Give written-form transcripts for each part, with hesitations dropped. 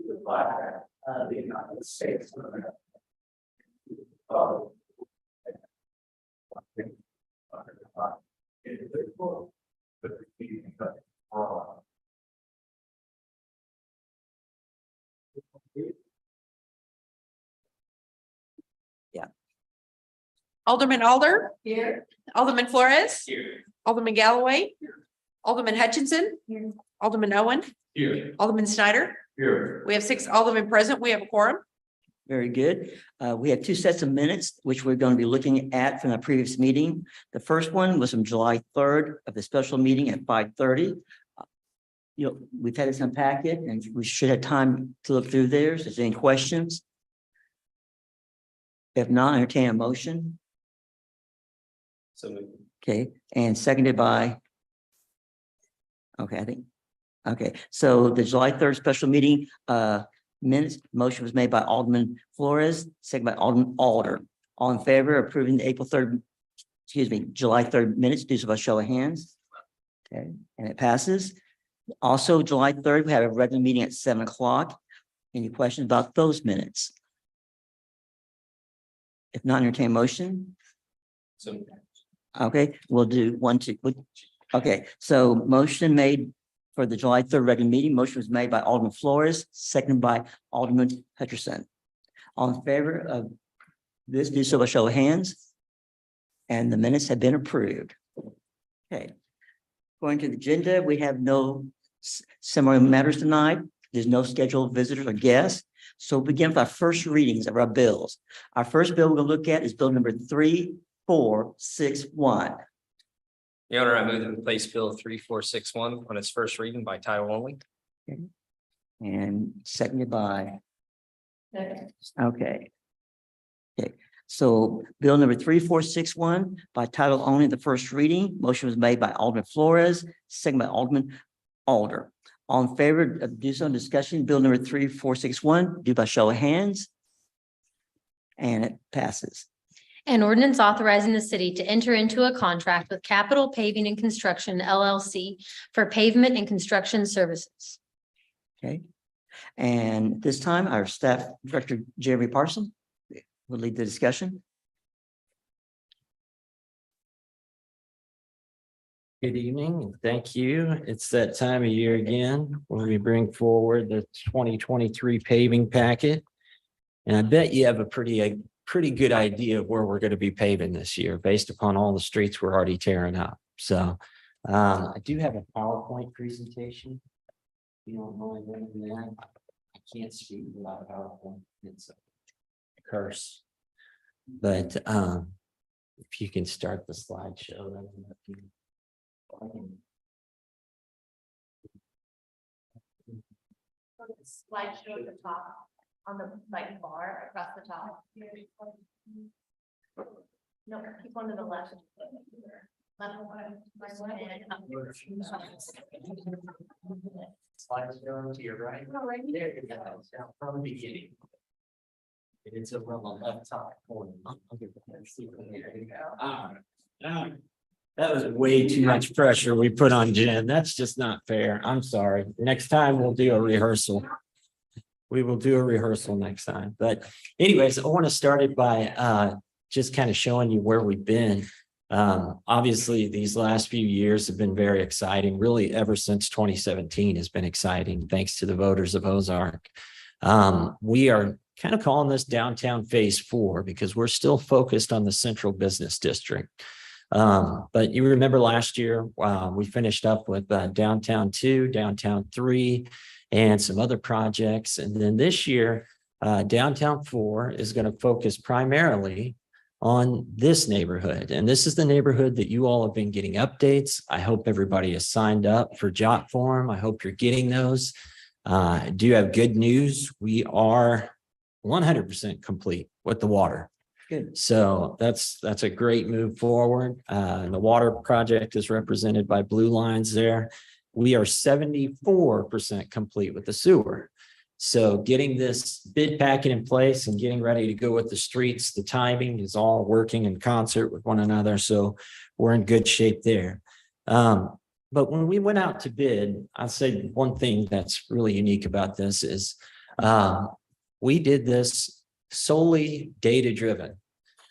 The flag of the United States of America. Indivisible, with liberty and justice for all. Alderman Alder. Here. Alderman Flores. Here. Alderman Galloway. Alderman Hutchinson. Alderman Owen. Here. Alderman Snyder. Here. We have 6 Aldermen present. We have a quorum. Very good. We have 2 sets of minutes, which we're going to be looking at from the previous meeting. The first one was from July 3rd of the special meeting at 5:30. We've had this unpacked and we should have time to look through theirs. Is there any questions? If not, entertain a motion. Okay, and seconded by. So the July 3rd special meeting, minutes, motion was made by Alderman Flores, second by Alderman Alder. All in favor of approving the July 3rd minutes, do so by show of hands. Okay, and it passes. Also, July 3rd, we have a regular meeting at 7 o'clock. Any questions about those minutes? If not, entertain a motion. Okay, we'll do 1, 2. Okay, so motion made for the July 3rd regular meeting. Motion was made by Alderman Flores, seconded by Alderman Hutchinson. All in favor of this, do so by show of hands. And the minutes have been approved. Okay. Going to the agenda, we have no similar matters tonight. There's no scheduled visitors or guests. So we'll begin with our first readings of our bills. Our first bill we're going to look at is bill number 3461. Your Honor, I move that we place Bill 3461 on its first reading by title only. Okay. And seconded by. Okay. Okay, so bill number 3461 by title only, the first reading. Motion was made by Alderman Flores, second by Alderman Alder. All in favor of do so in discussion, bill number 3461, do by show of hands. And it passes. An ordinance authorizing the city to enter into a contract with Capital Paving and Construction LLC for pavement and construction services. Okay. And this time, our staff director, Jeremy Parson, will lead the discussion. Good evening, and thank you. It's that time of year again when we bring forward the 2023 paving packet. And I bet you have a pretty good idea of where we're going to be paving this year based upon all the streets we're already tearing up. So I do have a PowerPoint presentation. If you don't mind doing that. I can't speak without PowerPoint. It's a curse. But if you can start the slideshow. Slideshow at the top on the bar across the top. No, keep one to the left. Slideshow to your right. There you go. Down from the beginning. It's over on the left top corner. That was way too much pressure we put on Jen. That's just not fair. I'm sorry. Next time we'll do a rehearsal. We will do a rehearsal next time. But anyways, I want to start it by just kind of showing you where we've been. Obviously, these last few years have been very exciting. Really, ever since 2017 has been exciting, thanks to the voters of Ozark. We are kind of calling this downtown phase 4 because we're still focused on the central business district. But you remember last year, we finished up with downtown 2, downtown 3, and some other projects. And then this year, downtown 4 is going to focus primarily on this neighborhood. And this is the neighborhood that you all have been getting updates. I hope everybody has signed up for Jot Form. I hope you're getting those. I do have good news. We are 100% complete with the water. Good. So that's a great move forward. The water project is represented by blue lines there. We are 74% complete with the sewer. So getting this bid packet in place and getting ready to go with the streets, the timing is all working in concert with one another. So we're in good shape there. But when we went out to bid, I'll say one thing that's really unique about this is we did this solely data driven.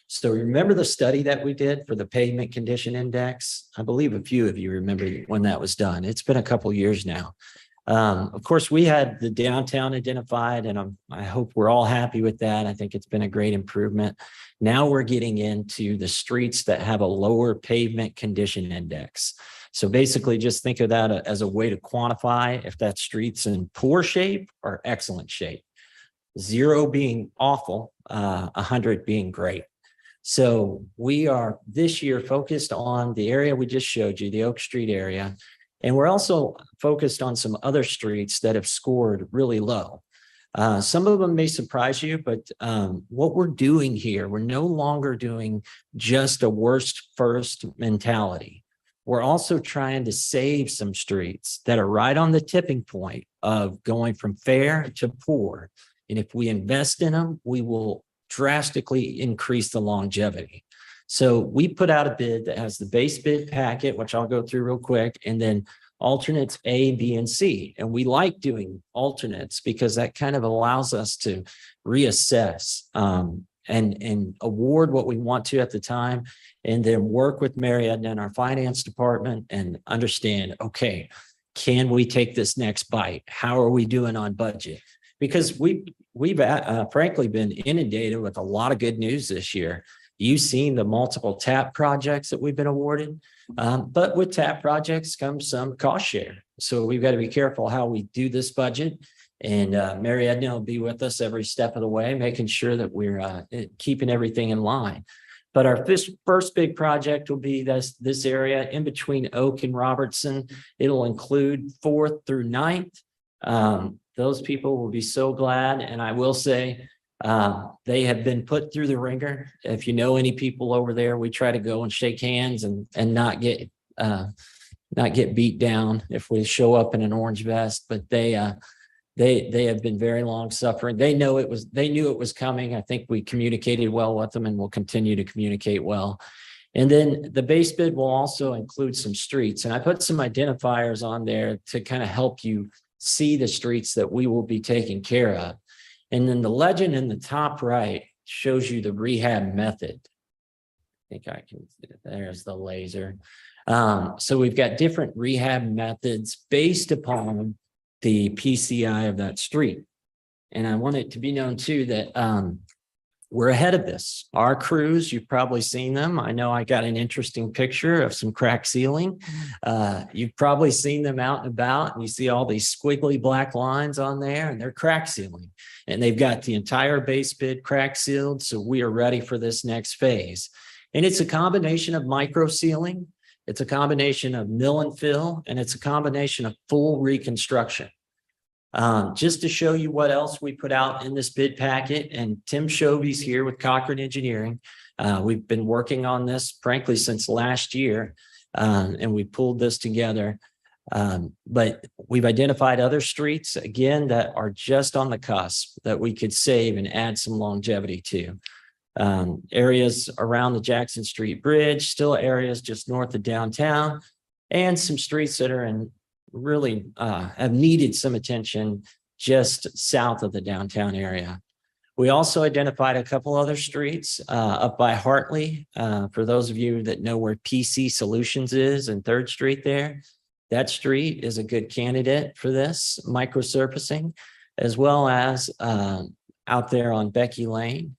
So remember the study that we did for the pavement condition index? I believe a few of you remember when that was done. It's been a couple years now. Of course, we had the downtown identified, and I hope we're all happy with that. I think it's been a great improvement. Now we're getting into the streets that have a lower pavement condition index. So basically just think of that as a way to quantify if that street's in poor shape or excellent shape. 0 being awful, 100 being great. So we are this year focused on the area we just showed you, the Oak Street area. And we're also focused on some other streets that have scored really low. Some of them may surprise you, but what we're doing here, we're no longer doing just a worst first mentality. We're also trying to save some streets that are right on the tipping point of going from fair to poor. And if we invest in them, we will drastically increase the longevity. So we put out a bid that has the base bid packet, which I'll go through real quick, and then alternates A, B, and C. And we like doing alternates because that kind of allows us to reassess and award what we want to at the time, and then work with Mary Edna and our finance department and understand, okay, can we take this next bite? How are we doing on budget? Because we've frankly been inundated with a lot of good news this year. You've seen the multiple TAP projects that we've been awarded, but with TAP projects comes some cost share. So we've got to be careful how we do this budget. And Mary Edna will be with us every step of the way, making sure that we're keeping everything in line. But our first big project will be this area in between Oak and Robertson. It'll include 4th through 9th. Those people will be so glad. And I will say, they have been put through the ringer. If you know any people over there, we try to go and shake hands and not get beat down if we show up in an orange vest. But they have been very long suffering. They knew it was coming. I think we communicated well with them and will continue to communicate well. And then the base bid will also include some streets. And I put some identifiers on there to kind of help you see the streets that we will be taking care of. And then the legend in the top right shows you the rehab method. I think I can, there's the laser. So we've got different rehab methods based upon the PCI of that street. And I want it to be known too that we're ahead of this. Our crews, you've probably seen them. I know I got an interesting picture of some crack sealing. You've probably seen them out and about, and you see all these squiggly black lines on there, and they're crack sealing. And they've got the entire base bid crack sealed. So we are ready for this next phase. And it's a combination of micro sealing. It's a combination of mill and fill, and it's a combination of full reconstruction. Just to show you what else we put out in this bid packet, and Tim Shovy's here with Cochran Engineering. We've been working on this, frankly, since last year, and we pulled this together. But we've identified other streets, again, that are just on the cusp that we could save and add some longevity to. Areas around the Jackson Street Bridge, still areas just north of downtown, and some streets that are in really have needed some attention just south of the downtown area. We also identified a couple other streets up by Hartley. For those of you that know where PC Solutions is and 3rd Street there, that street is a good candidate for this microsurfacing, as well as out there on Becky Lane.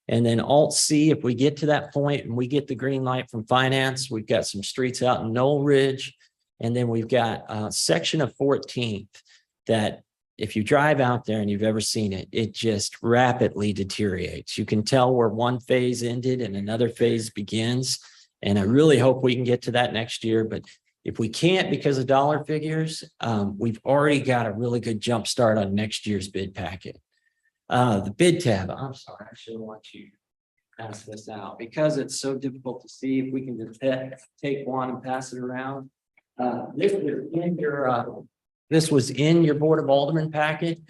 And then Alt C, if we get to that point and we get the green light from finance, we've got some streets out in Knoll Ridge. And then we've got a section of 14th that if you drive out there and you've ever seen it, it just rapidly deteriorates. You can tell where one phase ended and another phase begins. And I really hope we can get to that next year. But if we can't because of dollar figures, we've already got a really good jump start on next year's bid packet. The bid tab, I'm sorry, I should want you to pass this out because it's so difficult to see. If we can just take one and pass it around. This was in your Board of Alderman packet.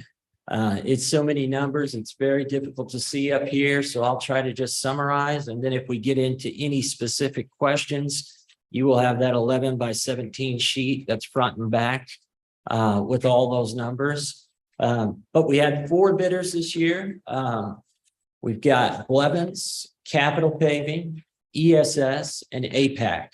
It's so many numbers, it's very difficult to see up here. So I'll try to just summarize. And then if we get into any specific questions, you will have that 11 by 17 sheet that's front and back with all those numbers. But we had 4 bidders this year. We've got Blevins, Capital Paving, ESS, and APAC.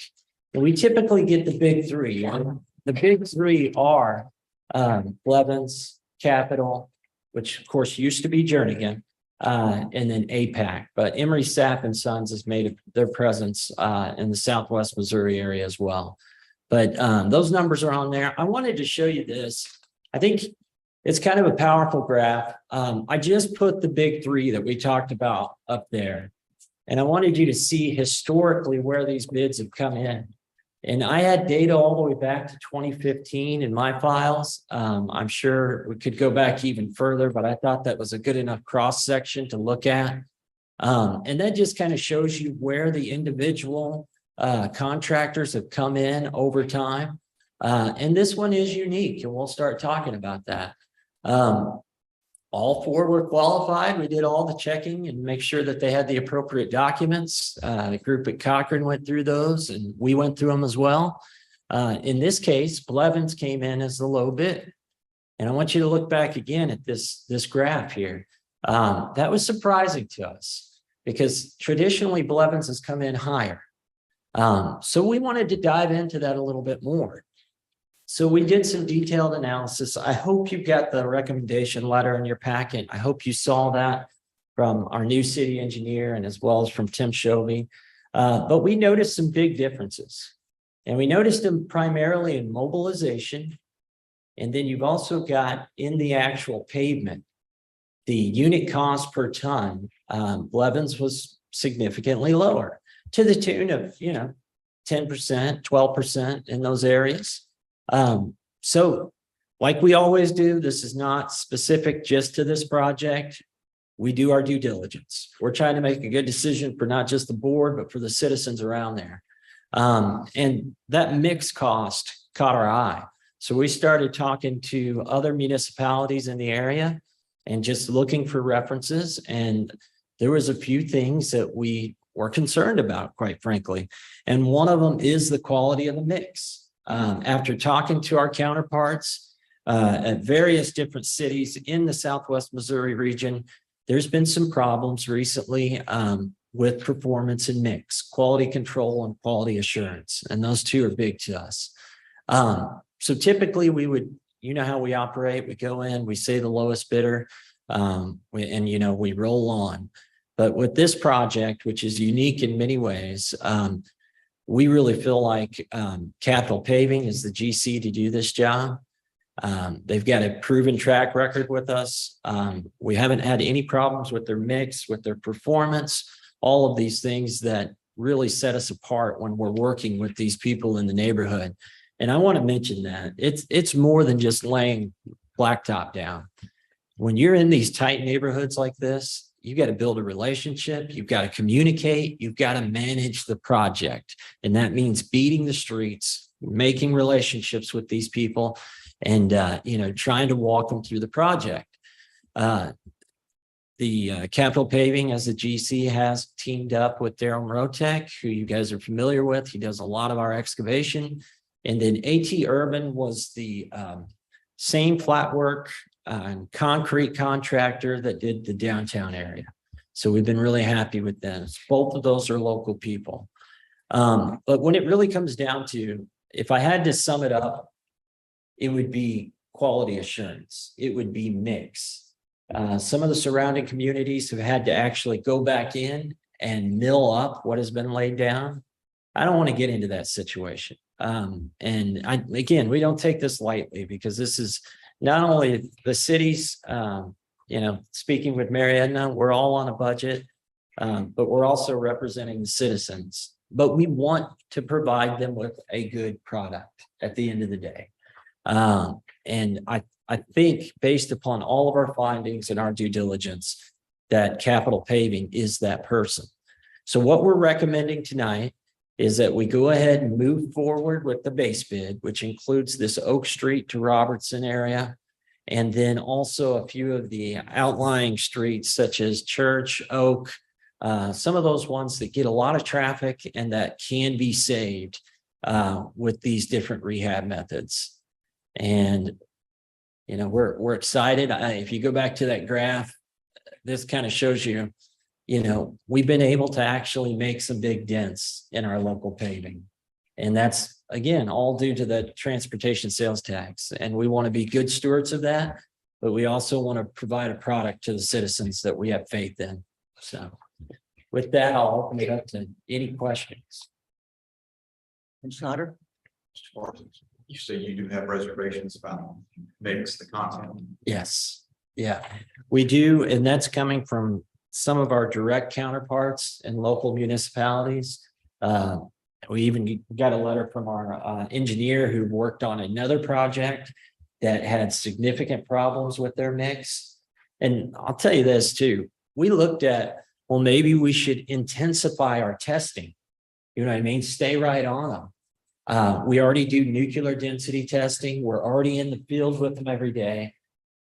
And we typically get the big 3. And the big 3 are Blevins, Capital, which of course used to be Jernigan, and then APAC. But Emery Sapp and Sons has made their presence in the Southwest Missouri area as well. But those numbers are on there. I wanted to show you this. I think it's kind of a powerful graph. I just put the big 3 that we talked about up there. And I wanted you to see historically where these bids have come in. And I had data all the way back to 2015 in my files. I'm sure we could go back even further, but I thought that was a good enough cross section to look at. And that just kind of shows you where the individual contractors have come in over time. And this one is unique, and we'll start talking about that. All 4 were qualified. We did all the checking and make sure that they had the appropriate documents. The group at Cochran went through those and we went through them as well. In this case, Blevins came in as the low bid. And I want you to look back again at this graph here. That was surprising to us because traditionally Blevins has come in higher. So we wanted to dive into that a little bit more. So we did some detailed analysis. I hope you got the recommendation letter in your packet. I hope you saw that from our new city engineer and as well as from Tim Shovey. But we noticed some big differences. And we noticed them primarily in mobilization. And then you've also got in the actual pavement, the unit cost per ton. Blevins was significantly lower to the tune of, 10%, 12% in those areas. So like we always do, this is not specific just to this project. We do our due diligence. We're trying to make a good decision for not just the board, but for the citizens around there. And that mixed cost caught our eye. So we started talking to other municipalities in the area and just looking for references. And there was a few things that we were concerned about, quite frankly. And one of them is the quality of the mix. After talking to our counterparts at various different cities in the Southwest Missouri region, there's been some problems recently with performance and mix, quality control and quality assurance. And those 2 are big to us. So typically we would, how we operate, we go in, we say the lowest bidder, we roll on. But with this project, which is unique in many ways, we really feel like Capital Paving is the GC to do this job. They've got a proven track record with us. We haven't had any problems with their mix, with their performance, all of these things that really set us apart when we're working with these people in the neighborhood. And I want to mention that it's more than just laying blacktop down. When you're in these tight neighborhoods like this, you got to build a relationship. You've got to communicate. You've got to manage the project. And that means beating the streets, making relationships with these people and, trying to walk them through the project. The Capital Paving as a GC has teamed up with Daryl Mrotek, who you guys are familiar with. He does a lot of our excavation. And then AT Urban was the same flat work and concrete contractor that did the downtown area. So we've been really happy with them. Both of those are local people. But when it really comes down to, if I had to sum it up, it would be quality assurance. It would be mix. Some of the surrounding communities have had to actually go back in and mill up what has been laid down. I don't want to get into that situation. Again, we don't take this lightly because this is not only the city's, speaking with Mary Edna, we're all on a budget, but we're also representing the citizens. But we want to provide them with a good product at the end of the day. And I think based upon all of our findings and our due diligence, that Capital Paving is that person. So what we're recommending tonight is that we go ahead and move forward with the base bid, which includes this Oak Street to Robertson area. And then also a few of the outlying streets such as Church, Oak, some of those ones that get a lot of traffic and that can be saved with these different rehab methods. And, we're excited. If you go back to that graph, this kind of shows you, we've been able to actually make some big dents in our local paving. And that's, again, all due to the transportation sales tax. And we want to be good stewards of that, but we also want to provide a product to the citizens that we have faith in. So with that, I'll open it up to any questions. Ms. Snyder? You say you do have reservations about mix the content. Yes, yeah, we do. And that's coming from some of our direct counterparts in local municipalities. We even got a letter from our engineer who worked on another project that had significant problems with their mix. And I'll tell you this too, we looked at, well, maybe we should intensify our testing. You know what I mean? Stay right on them. We already do nuclear density testing. We're already in the field with them every day.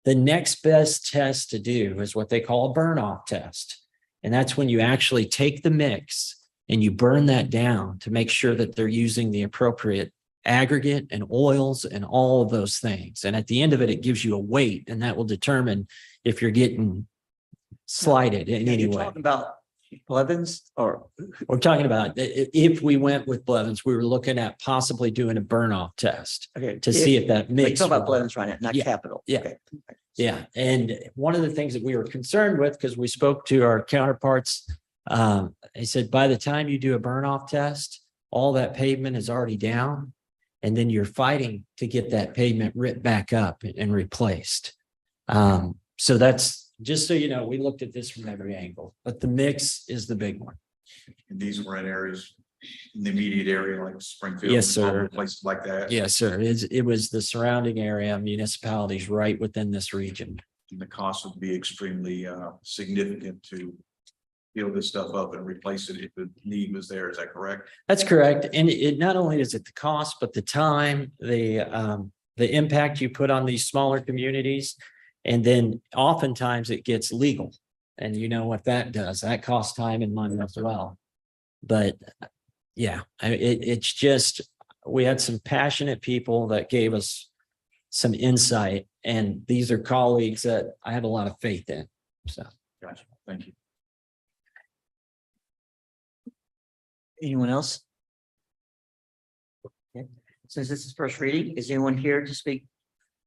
The next best test to do is what they call a burn off test. And that's when you actually take the mix and you burn that down to make sure that they're using the appropriate aggregate and oils and all of those things. And at the end of it, it gives you a weight, and that will determine if you're getting slighted in any You're way. talking about Blevins or? We're talking about if we went with Blevins, we were looking at possibly doing a burn off test Okay. to see if that You're mix. talking about would work. Blevins right now, not Yeah. Capital. Yeah. Okay. Yeah, and one of the things that we were concerned with, because we spoke to our counterparts, they said, by the time you do a burn off test, all that pavement is already down. And then you're fighting to get that pavement ripped back up and replaced. So that's, just so you know, we looked at this from every angle, but the mix is the big one. And these were in areas in the immediate area like Springfield. Yes, sir. Places like that. Yes, sir. It was the surrounding area, municipalities right within this region. And the cost would be extremely significant to heal this stuff up and replace it if the need was there. Is that correct? That's correct. And it not only is it the cost, but the time, the impact you put on these smaller communities. And then oftentimes it gets legal. And you know what that does, that costs time and money as well. But yeah, it's just, we had some passionate people that gave us some insight, and these are colleagues that I have a lot of faith in. So. Gotcha. Thank you. Anyone else? Okay. Since this is first reading, is anyone here to speak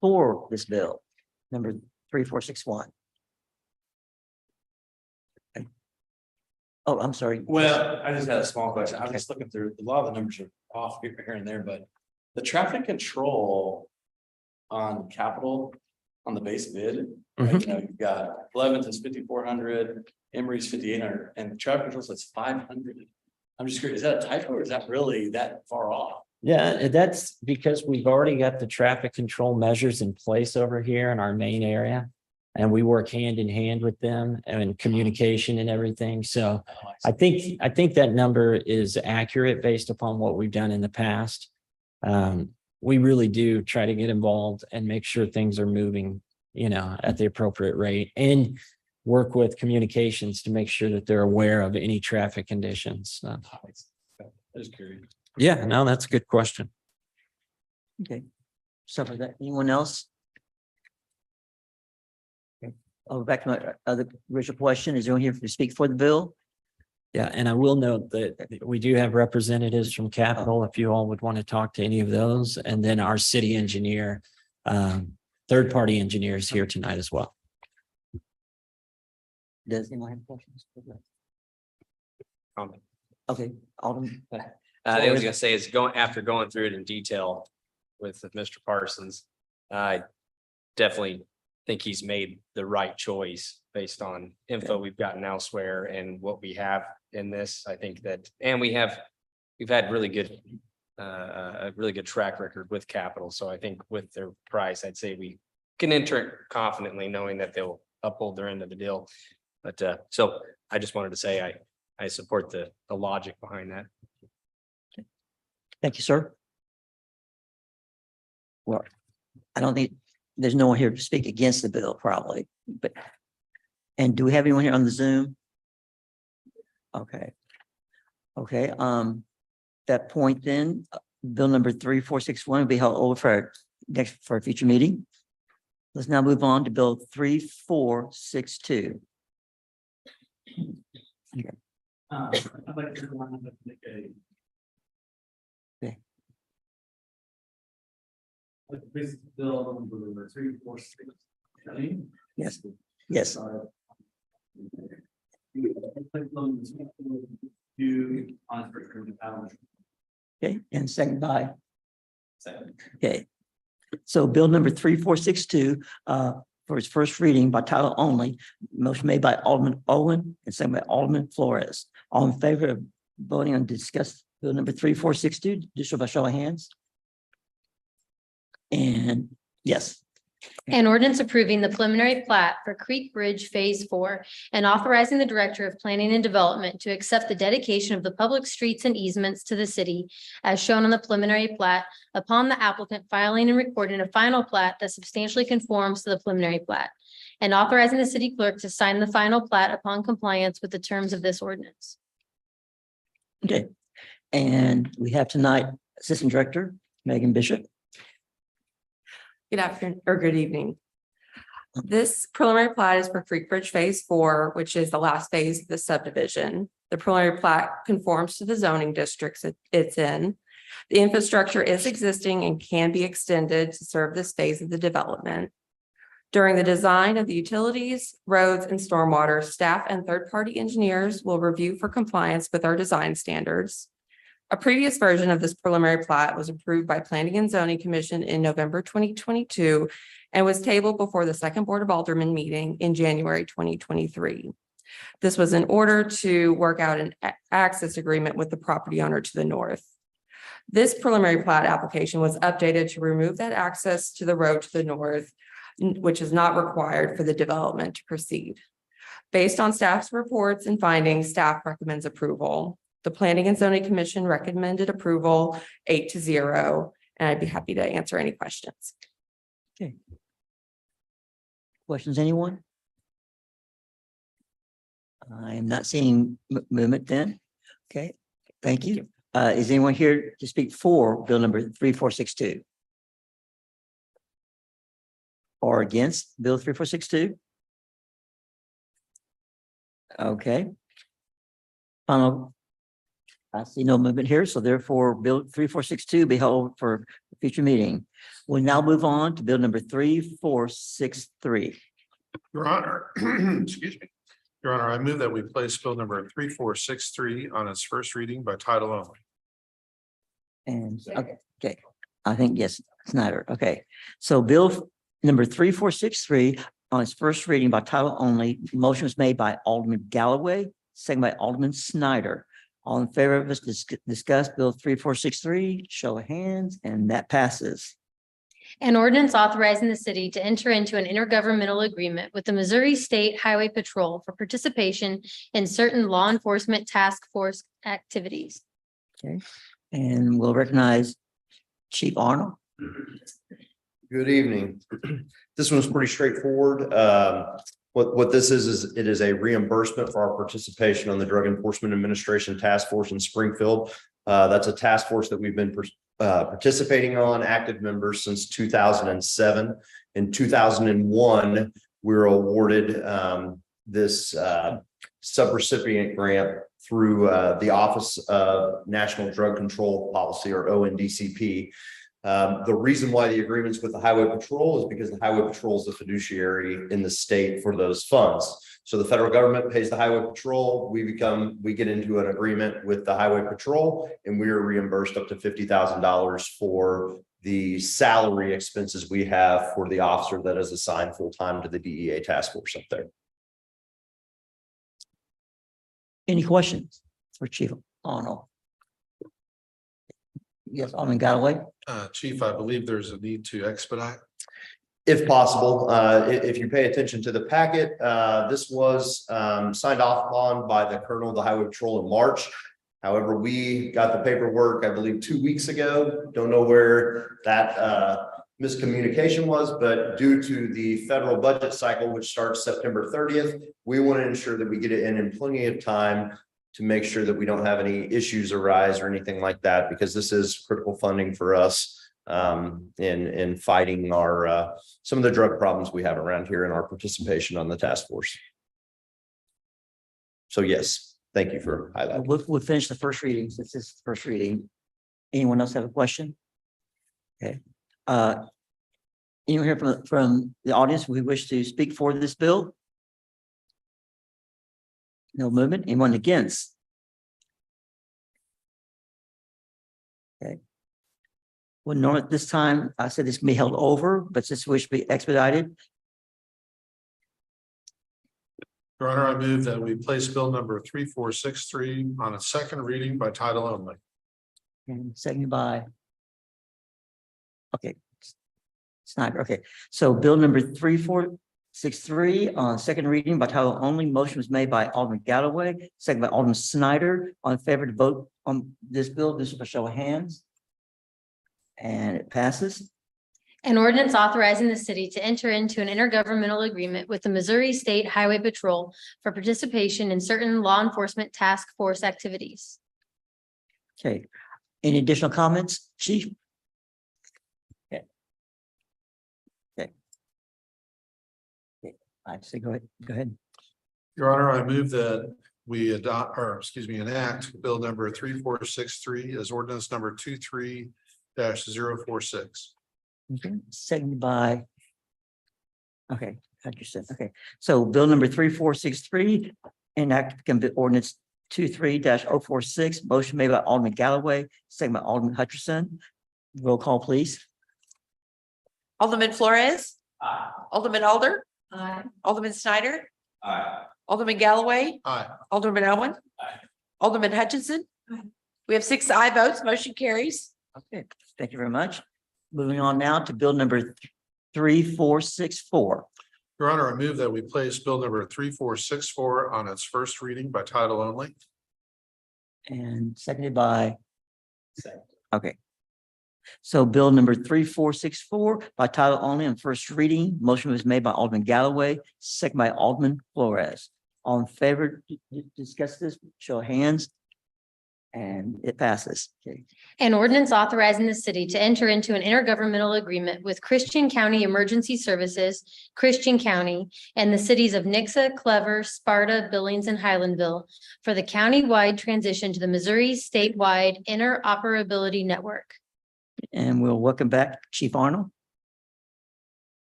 for this bill? Number 3461. Okay. Oh, I'm sorry. Well, I just had a small question. I was just looking through, a lot of the numbers are off here and there, but the traffic control on Capitol, on the base bid, like, you've got Blevins is 5,400, Emory's 5,800, and the traffic control says 500. I'm just curious, is that a typo or is that really that far off? Yeah, that's because we've already got the traffic control measures in place over here in our main area. And we work hand in hand with them and communication and everything. So I think that number is accurate based upon what we've done in the past. We really do try to get involved and make sure things are moving, at the appropriate rate, and work with communications to make sure that they're aware of any traffic conditions. I was curious. Yeah, no, that's a good question. Okay. Stuff like that. Anyone else? Okay. Oh, back to my other original question. Is anyone here to speak for the bill? Yeah, and I will note that we do have representatives from Capitol, if you all would want to talk to any of those, and then our city engineer, third-party engineers here tonight as well. Does anyone have questions? Comment. Okay, Alderman. The only thing I say is after going through it in detail with Mr. Parsons, I definitely think he's made the right choice based on info we've gotten elsewhere and what we have in this. I think that, and we've had really good, a really good track record with capital. So I think with their price, I'd say we can enter it confidently knowing that they'll uphold their end of the deal. But so I just wanted to say I support the logic behind that. Thank you, sir. Well, I don't think there's no one here to speak against the bill probably, but, and do we have anyone here on the Zoom? Okay. Okay, that point then, bill number 3461 will be held over for a future meeting. Let's now move on to bill 3462. I'd like to make a. Okay. This bill number 346. Yes, yes. You on first reading. Okay, and second by, Second. okay. So bill number 3462, for its first reading by title only, motion made by Alderman Owen and second by Alderman Flores. All in favor of voting on discuss bill number 3462, do so by show of hands. And yes, An ordinance approving the preliminary plat for Creek Bridge Phase 4 and authorizing the Director of Planning and Development to accept the dedication of the public streets and easements to the city as shown on the preliminary plat upon the applicant filing and recording a final plat that substantially conforms to the preliminary plat, and authorizing the city clerk to sign the final plat upon compliance with the terms of this ordinance. okay. And we have tonight Assistant Director Megan Bishop. Good afternoon or good evening. This preliminary plat is for Creek Bridge Phase 4, which is the last phase of the subdivision. The preliminary plat conforms to the zoning districts it's in. The infrastructure is existing and can be extended to serve this phase of the development. During the design of the utilities, roads, and stormwater, staff and third-party engineers will review for compliance with our design standards. A previous version of this preliminary plat was approved by Planning and Zoning Commission in November 2022 and was tabled before the second Board of Alderman meeting in January 2023. This was in order to work out an access agreement with the property owner to the north. This preliminary plat application was updated to remove that access to the road to the north, which is not required for the development to proceed. Based on staff's reports and findings, staff recommends approval. The Planning and Zoning Commission recommended approval 8-0, and I'd be happy to answer any questions. Okay. Questions, anyone? I am not seeing movement then. Okay, thank you. Is anyone here to speak for bill number 3462? Or against bill 3462? Okay. I see no movement here, so therefore bill 3462 be held for a future meeting. We'll now move on to bill number 3463. Your Honor, excuse me. Your Honor, I move that we place bill number 3463 on its first reading by title only. And okay, I think yes, Snyder. Okay, so bill number 3463 on its first reading by title only. Motion was made by Alderman Galloway, second by Alderman Snyder. All in favor of us discuss bill 3463, show of hands, and that passes. An ordinance authorizing the city to enter into an intergovernmental agreement with the Missouri State Highway Patrol for participation in certain law enforcement task force activities. Okay, and we'll recognize Chief Arnold. Good evening. This one's pretty straightforward. What this is it is a reimbursement for our participation on the Drug Enforcement Administration Task Force in Springfield. That's a task force that we've been participating on, active members since 2007. In 2001, we were awarded this subrecipient grant through the Office of National Drug Control Policy, or ONDCP. The reason why the agreements with the Highway Patrol is because the Highway Patrol is the fiduciary in the state for those funds. So the federal government pays the highway patrol, we get into an agreement with the highway patrol, and we are reimbursed up to $50,000 for the salary expenses we have for the officer that is assigned full-time to the DEA task force up there. Any questions for Chief Arnold? Yes, Alderman Galloway. Chief, I believe there's a need to expedite. If possible, if you pay attention to the packet, this was signed off on by the Colonel of the Highway Patrol in March. However, we got the paperwork, I believe, 2 weeks ago. Don't know where that miscommunication was, but due to the federal budget cycle, which starts September 30th, we want to ensure that we get it in plenty of time to make sure that we don't have any issues arise or anything like that, because this is critical funding for us in fighting our some of the drug problems we have around here and our participation on the task force. So yes, thank you for highlighting. We'll finish the first reading since this is the first reading. Anyone else have a question? Okay. Anyone here from the audience who wish to speak for this bill? No movement. Anyone against? Okay. Well, normally at this time, I said this can be held over, but since we should be expedited. Your Honor, I move that we place bill number 3463 on its second reading by title only. And seconded by. Okay. Snyder. Okay. So bill number 3463 on second reading by title only. Motion was made by Alderman Galloway, second by Alderman Snyder. On favor to vote on this bill, this is a show of hands. And it passes. An ordinance authorizing the city to enter into an intergovernmental agreement with the Missouri State Highway Patrol for participation in certain law enforcement task force activities. Okay. Any additional comments, Chief? Okay. Okay. Okay. I say go ahead. Go ahead. Your Honor, I move that we enact bill number 3463 as ordinance number 23-046. Okay. Seconded by. Okay, Hutchinson. Okay, so bill number 3463 enact ordinance 23-046. Motion made by Alderman Galloway, second by Alderman Hutchinson. Roll call, please. Alderman Flores. Aye. Alderman Alder. Aye. Alderman Snyder. Aye. Alderman Galloway. Aye. Alderman Owen. Aye. Alderman Hutchinson. We have 6 aye votes. Motion carries. Okay, thank you very much. Moving on now to bill number 3464. Your Honor, I move that we place bill number 3464 on its first reading by title only. And seconded by. Okay. So bill number 3464 by title only on first reading. Motion was made by Alderman Galloway, second by Alderman Flores. All in favor to discuss this, show of hands. And it passes. Okay. An ordinance authorizing the city to enter into an intergovernmental agreement with Christian County Emergency Services, Christian County, and the cities of Nixa, Clever, Sparta, Billings, and Highlandville for the county-wide transition to the Missouri statewide interoperability network. And we'll welcome back Chief Arnold.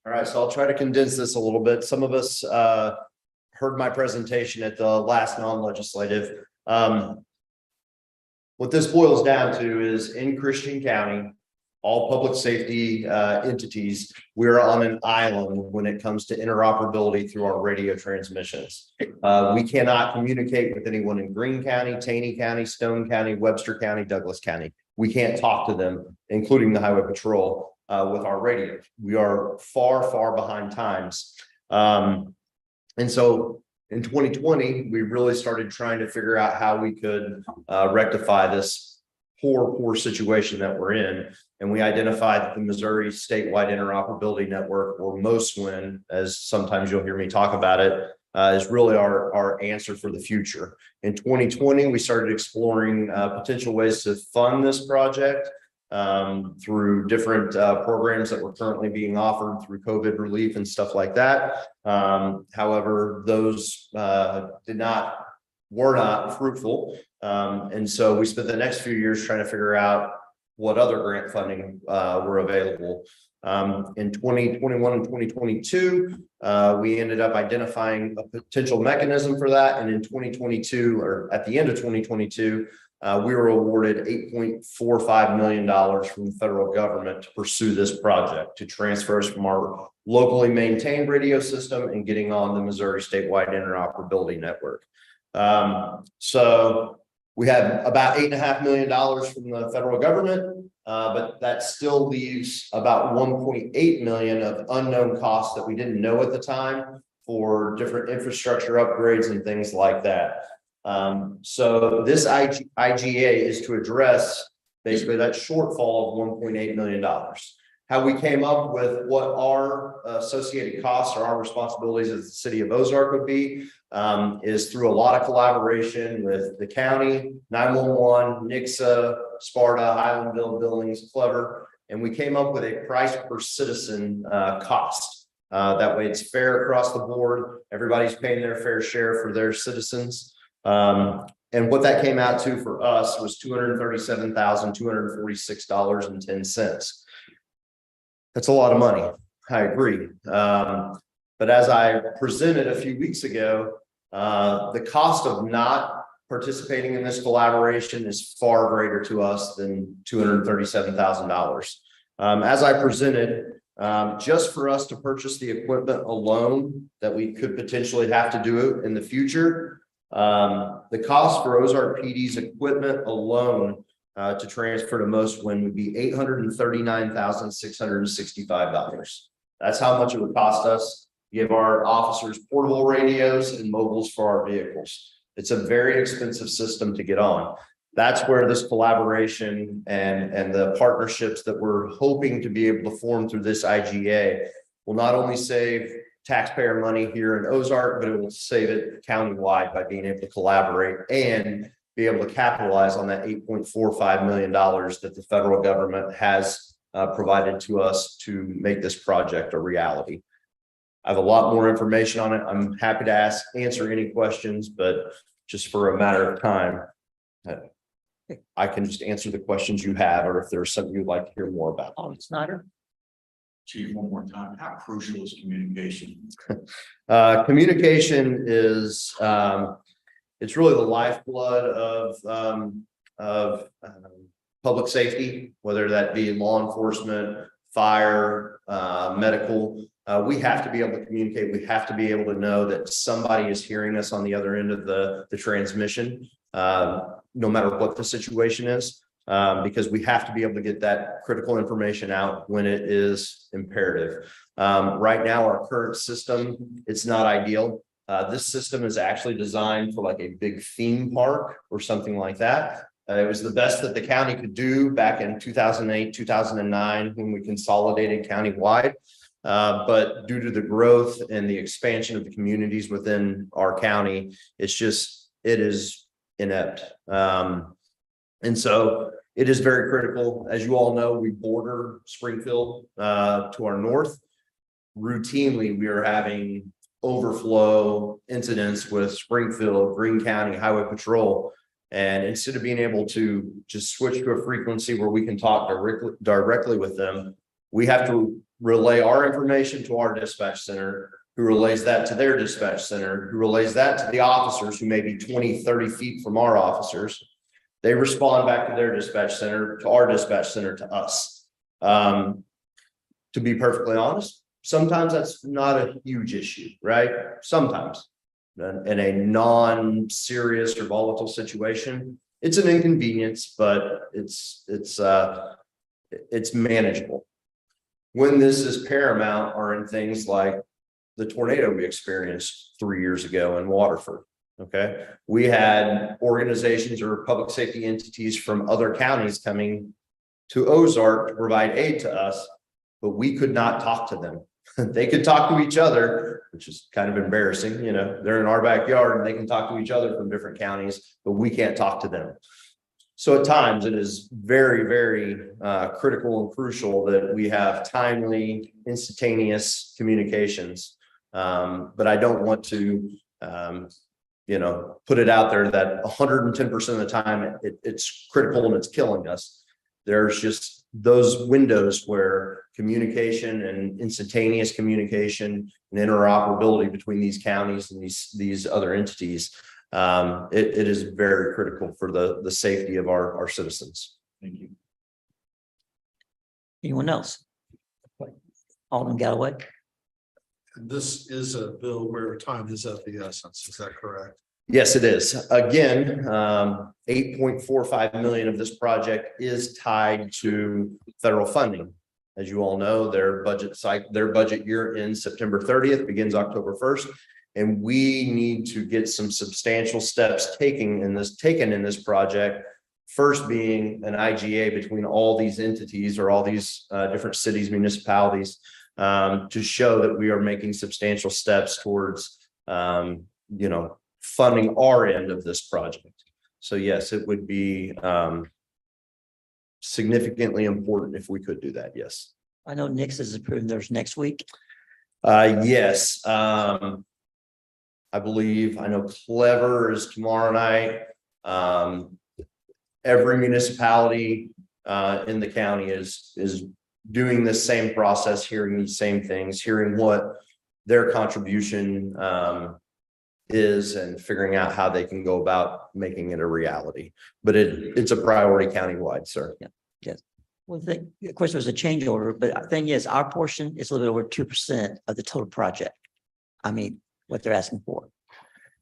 All right, so I'll try to condense this a little bit. Some of us heard my presentation at the last non-legislative. What this boils down to is in Christian County, all public safety entities, we're on an island when it comes to interoperability through our radio transmissions. We cannot communicate with anyone in Greene County, Taney County, Stone County, Webster County, Douglas County. We can't talk to them, including the Highway Patrol, with our radio. We are far, far behind times. And so in 2020, we really started trying to figure out how we could rectify this poor situation that we're in. And we identified that the Missouri Statewide Interoperability Network, or MOSWIN, as sometimes you'll hear me talk about it, is really our answer for the future. In 2020, we started exploring potential ways to fund this project through different programs that were currently being offered through COVID relief and stuff like that. However, those were not fruitful. And so we spent the next few years trying to figure out what other grant funding were available. In 2021 and 2022, we ended up identifying a potential mechanism for that. And in 2022, or at the end of 2022, we were awarded $8.45 million from the federal government to pursue this project, to transfer us from our locally maintained radio system and getting on the Missouri statewide interoperability network. So we have about $8.5 million from the federal government, but that still leaves about 1.8 million of unknown costs that we didn't know at the time for different infrastructure upgrades and things like that. So this IGA is to address basically that shortfall of $1.8 million. How we came up with what our associated costs or our responsibilities as the city of Ozark would be is through a lot of collaboration with the county, 911, NICSA, Sparta, Highlandville, Billings, Clever, and we came up with a price per citizen cost. That way it's fair across the board. Everybody's paying their fair share for their citizens. And what that came out to for us was $237,246.10. That's a lot of money. I agree. But as I presented a few weeks ago, the cost of not participating in this collaboration is far greater to us than $237,000. As I presented, just for us to purchase the equipment alone that we could potentially have to do in the future, the cost for Ozark PD's equipment alone to transfer to Most Wind would be $839,665. That's how much it would cost us to give our officers portable radios and mobiles for our vehicles. It's a very expensive system to get on. That's where this collaboration and the partnerships that we're hoping to be able to form through this IGA will not only save taxpayer money here in Ozark, but it will save it countywide by being able to collaborate and be able to capitalize on that $8.45 million that the federal government has provided to us to make this project a reality. I have a lot more information on it. I'm happy to answer any questions, but just for a matter of time, I can just answer the questions you have, or if there's something you'd like to hear more about. Alderman Snyder. Chief, one more time, how crucial is communication? Communication is, it's really the lifeblood of public safety, whether that be law enforcement, fire, medical. We have to be able to communicate. We have to be able to know that somebody is hearing us on the other end of the transmission, no matter what the situation is, because we have to be able to get that critical information out when it is imperative. Right now, our current system, it's not ideal. This system is actually designed for like a big theme park or something like that. It was the best that the county could do back in 2008, 2009, when we consolidated countywide. But due to the growth and the expansion of the communities within our county, it is inept. And so it is very critical. As you all know, we border Springfield to our north. Routinely, we are having overflow incidents with Springfield, Greene County Highway Patrol. And instead of being able to just switch to a frequency where we can talk directly with them, we have to relay our information to our dispatch center, who relays that to their dispatch center, who relays that to the officers who may be 20, 30 feet from our officers. They respond back to their dispatch center, to our dispatch center, to us. To be perfectly honest, sometimes that's not a huge issue, right? Sometimes in a non-serious or volatile situation, it's an inconvenience, but it's manageable. When this is paramount are in things like the tornado we experienced 3 years ago in Waterford. Okay, we had organizations or public safety entities from other counties coming to Ozark to provide aid to us, but we could not talk to them. They could talk to each other, which is kind of embarrassing. You know, they're in our backyard and they can talk to each other from different counties, but we can't talk to them. So at times it is very, very critical and crucial that we have timely, instantaneous communications. But I don't want to, put it out there that 110% of the time it's critical and it's killing us. there's just those windows where communication and instantaneous communication and interoperability between these counties and these other entities. It is very critical for the safety of our citizens. Thank you. Anyone else? Alderman Galloway? This is a bill where time is of the essence. Is that correct? Yes, it is. Again, 8.45 million of this project is tied to federal funding. As you all know, their budget year ends September 30th, begins October 1st. And we need to get some substantial steps taken in this project. First being an IGA between all these entities or all these different cities, municipalities, to show that we are making substantial steps towards, funding our end of this project. So yes, it would be significantly important if we could do that. Yes. I know Nix is approving theirs next week. Yes. I believe, I know Clever is tomorrow night. Every municipality in the county is doing this same process, hearing these same things, hearing what their contribution is and figuring out how they can go about making it a reality. But it's a priority countywide, sir. Yeah. Yes. Well, of course, there's a change order, but the thing is, our portion is a little bit over 2% of the total project. I mean, what they're asking for.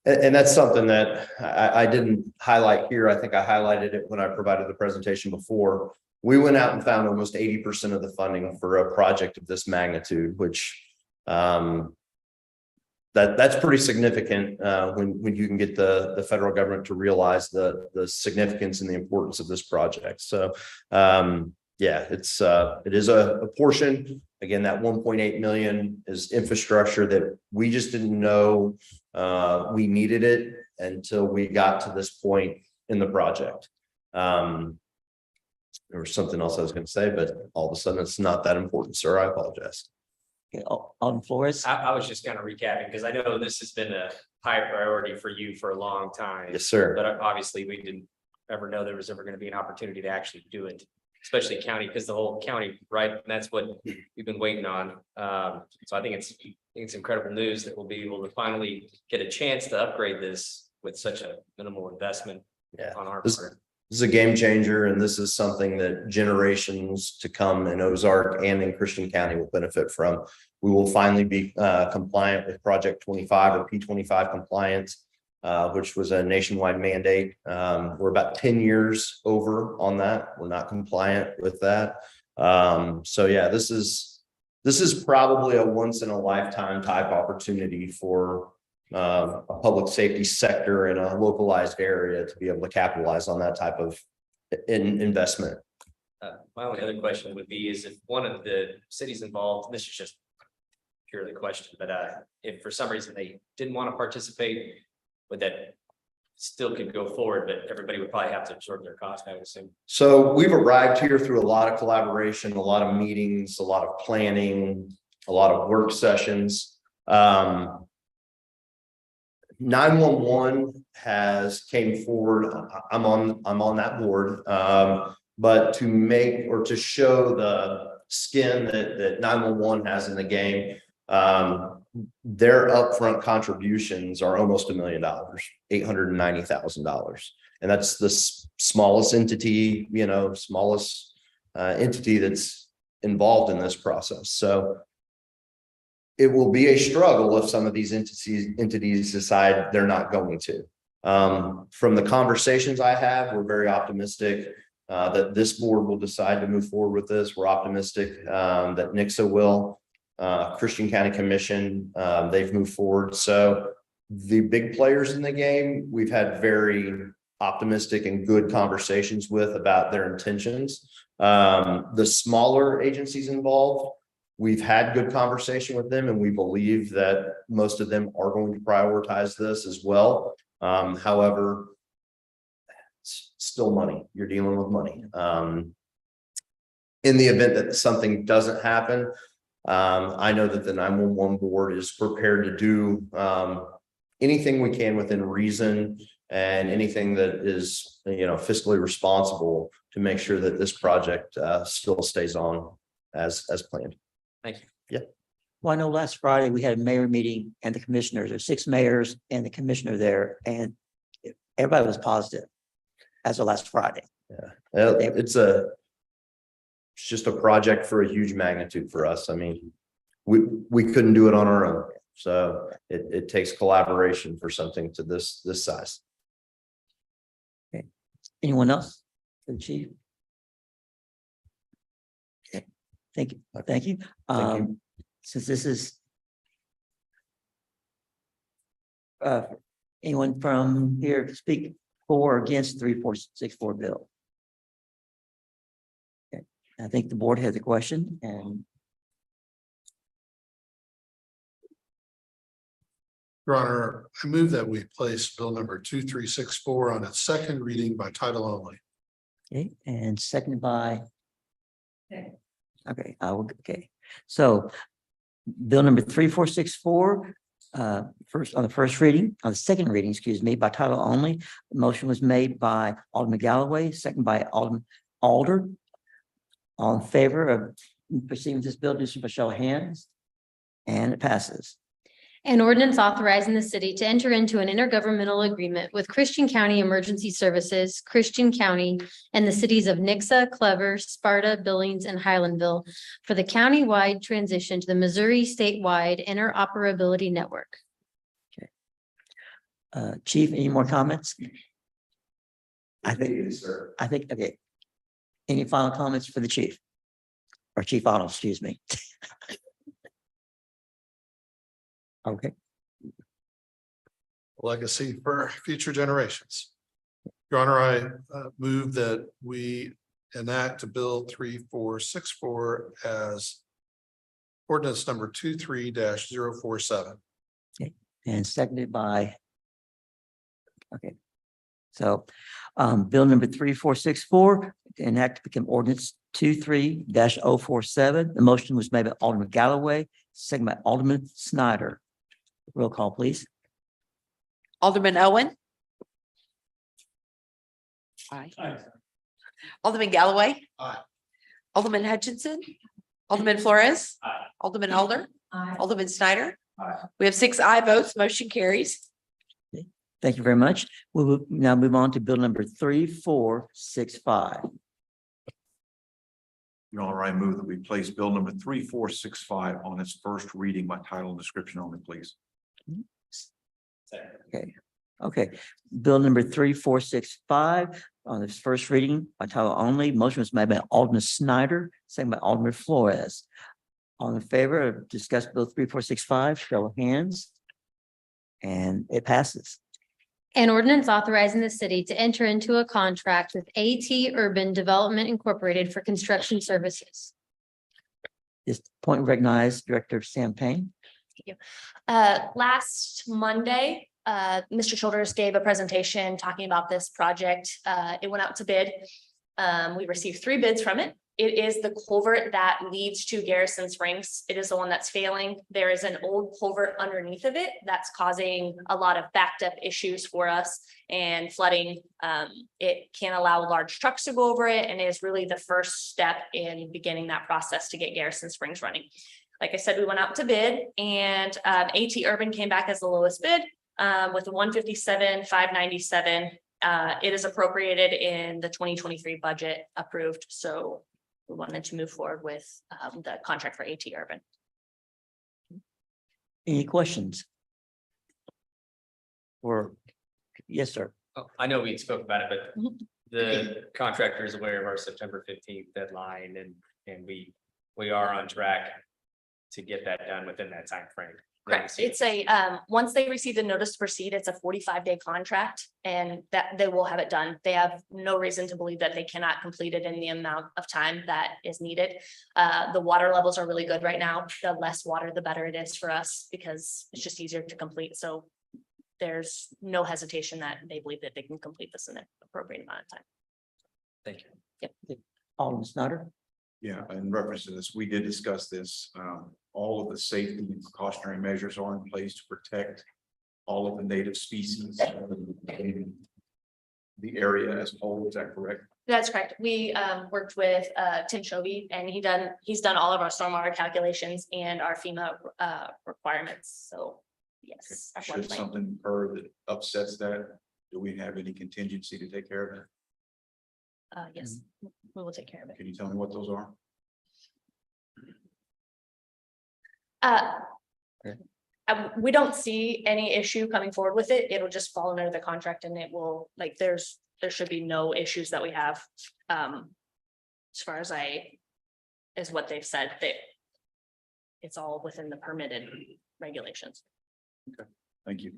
And that's something that I didn't highlight here. I think I highlighted it when I provided the presentation before. We went out and found almost 80% of the funding for a project of this magnitude, which that's pretty significant when you can get the federal government to realize the significance and the importance of this project. So yeah, it is a portion. Again, that 1.8 million is infrastructure that we just didn't know we needed it until we got to this point in the project. There was something else I was going to say, but all of a sudden it's not that important, sir. I apologize. Okay, Alderman Flores? I was just kind of recapping because I know this has been a high priority for you for a long time. Yes, sir. But obviously we didn't ever know there was ever going to be an opportunity to actually do it, especially county, because the whole county, right? And that's what we've been waiting on. So I think it's incredible news that we'll be able to finally get a chance to upgrade this with such a minimal investment on our part. This is a game changer, and this is something that generations to come in Ozark and in Christian County will benefit from. We will finally be compliant with Project 25 or P25 compliance, which was a nationwide mandate. We're about 10 years over on that. We're not compliant with that. So yeah, this is probably a once in a lifetime type opportunity for a public safety sector in a localized area to be able to capitalize on that type of investment. My only other question would be, is if one of the cities involved, this is just purely a question, but if for some reason they didn't want to participate, would that still could go forward, but everybody would probably have to absorb their cost, I would assume. So we've arrived here through a lot of collaboration, a lot of meetings, a lot of planning, a lot of work sessions. 911 has came forward. I'm on that board, but to make or to show the skin that 911 has in the game, their upfront contributions are almost $1 million, $890,000, and that's the smallest entity, entity that's involved in this process. So it will be a struggle if some of these entities decide they're not going to. From the conversations I have, we're very optimistic that this board will decide to move forward with this. We're optimistic that NIXA will. Christian County Commission, they've moved forward. So the big players in the game, we've had very optimistic and good conversations with about their intentions. The smaller agencies involved, we've had good conversation with them, and we believe that most of them are going to prioritize this as well. However, it's still money. You're dealing with money. In the event that something doesn't happen, I know that the 911 board is prepared to do anything we can within reason and anything that is, fiscally responsible to make sure that this project still stays on as planned. Thank you. Well, I know last Friday we had a mayor meeting and the commissioners, there's 6 mayors and the commissioner there, and everybody was positive as of last Friday. It's just a project for a huge magnitude for us. I mean, we couldn't do it on our own. So it takes collaboration for something to this size. Anyone else? For the chief? Okay, thank you, thank you. Since this is anyone from here to speak for or against 3464 bill? Okay, I think the board has a question and Your Honor, I move that we place bill number 2364 on its second reading by title only. okay, and seconded by. Okay, I will, okay, so bill number 3464, first on the first reading, on the second reading, excuse me, by title only. The motion was made by Alderman Galloway, second by Alderman Alder. All in favor of proceeding with this bill, do so by show of hands. And it passes. An ordinance authorizing the city to enter into an intergovernmental agreement with Christian County Emergency Services, Christian County, and the cities of Nixa, Clever, Sparta, Billings, and Highlandville for the county-wide transition to the Missouri statewide interoperability network. Chief, any more comments? I think, okay. Any final comments for the chief? Or Chief Arnold, excuse me. Okay, Legacy for future generations. Your Honor, I move that we enact bill 3464 as ordinance number 23-047. and seconded by. Okay. So, bill number 3464, enact to become ordinance 23-047. The motion was made by Alderman Galloway, second by Alderman Snyder. Roll call, please. Alderman Owen. Aye. Alderman Galloway. Aye. Alderman Hutchinson. Alderman Flores. Aye. Alderman Alder. Aye. Alderman Snyder. Aye. We have 6 aye votes, motion carries. Thank you very much. We will now move on to bill number 3465. Your Honor, I move that we place bill number 3465 on its first reading by title and description only, please. Okay, bill number 3465 on its first reading by title only. Motion was made by Alderman Snyder, second by Alderman Flores. All in favor of discuss bill 3465, show of hands. And it passes. An ordinance authorizing the city to enter into a contract with AT Urban Development Incorporated for construction services. This point recognized Director Sam Payne. Last Monday, Mr. Childers gave a presentation talking about this project. It went out to bid. We received 3 bids from it. It is the culvert that leads to Garrison Springs. It is the one that's failing. There is an old culvert underneath of it that's causing a lot of backed up issues for us and flooding. It can't allow large trucks to go over it, and it is really the first step in beginning that process to get Garrison Springs running. Like I said, we went out to bid, and AT Urban came back as the lowest bid with $157,597. It is appropriated in the 2023 budget approved. So we wanted to move forward with the contract for AT Urban. Any questions? Or, yes, sir. Oh, I know we spoke about it, but the contractor is aware of our September 15th deadline, and we are on track to get that done within that time frame. Correct. It's a, once they receive the notice to proceed, it's a 45-day contract, and that they will have it done. They have no reason to believe that they cannot complete it in the amount of time that is needed. The water levels are really good right now. The less water, the better it is for us, because it's just easier to complete. So there's no hesitation that they believe that they can complete this in an appropriate amount of time. Thank you. Alderman Snyder. Yeah, in reference to this, we did discuss this. All of the safety and precautionary measures are in place to protect all of the native species in the area as a whole, is that correct? That's correct. We worked with Tim Chovy and he's done all of our stormwater calculations and our FEMA requirements. So yes. our Should floodplain. something occur that upsets that, do we have any contingency to take care of it? Yes, we will take care of it. Can you tell me what those are? We don't see any issue coming forward with it. It'll just fall under the contract and it will, like, there should be no issues that we have. As far as is what they've said, that it's all within the permitted regulations. Thank you.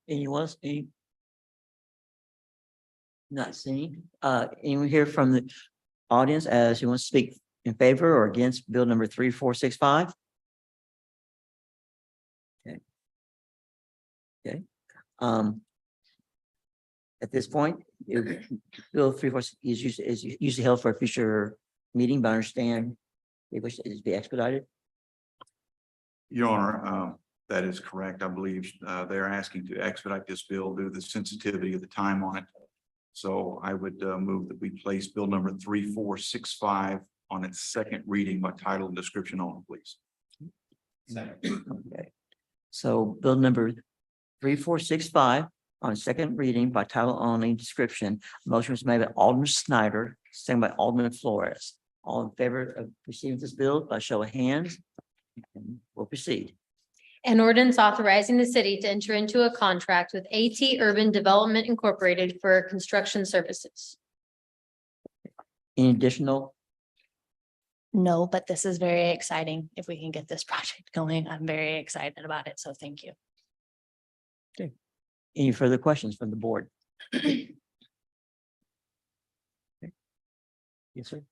Anyone else? Not seeing, anyone here from the audience as you want to speak in favor or against bill number 3465? Okay. Okay. At this point, bill 34 is usually held for a future meeting, but I understand they wish it to be expedited. Your Honor, that is correct. I believe they're asking to expedite this bill due to the sensitivity of the time on it. So I would move that we place bill number 3465 on its second reading by title and description only, please. Okay. So bill number 3465 on second reading by title only description. Motion was made by Alderman Snyder, second by Alderman Flores. All in favor of receiving this bill by show of hands? And we'll proceed. An ordinance authorizing the city to enter into a contract with AT Urban Development Incorporated for construction services. Any additional? No, but this is very exciting. If we can get this project going, I'm very excited about it. So thank you. Any further questions from the board? Okay. Yes, sir.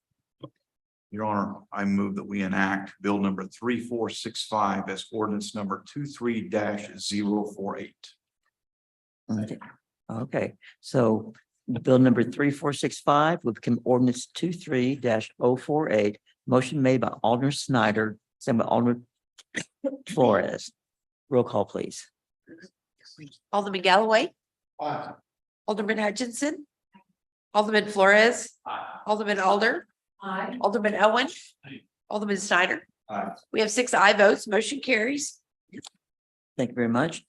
Your Honor, I move that we enact bill number 3465 as ordinance number 23-048. Okay. Okay, so bill number 3465 will become ordinance 23-048. Motion made by Alderman Snyder, second by Alderman Flores. Roll call, please. Alderman Galloway, Aye. Alderman Hutchinson, Alderman Flores, Alderman Alder, Alderman Owen, Alderman Snyder. Aye. We have 6 aye votes. Motion carries. Thank you very much.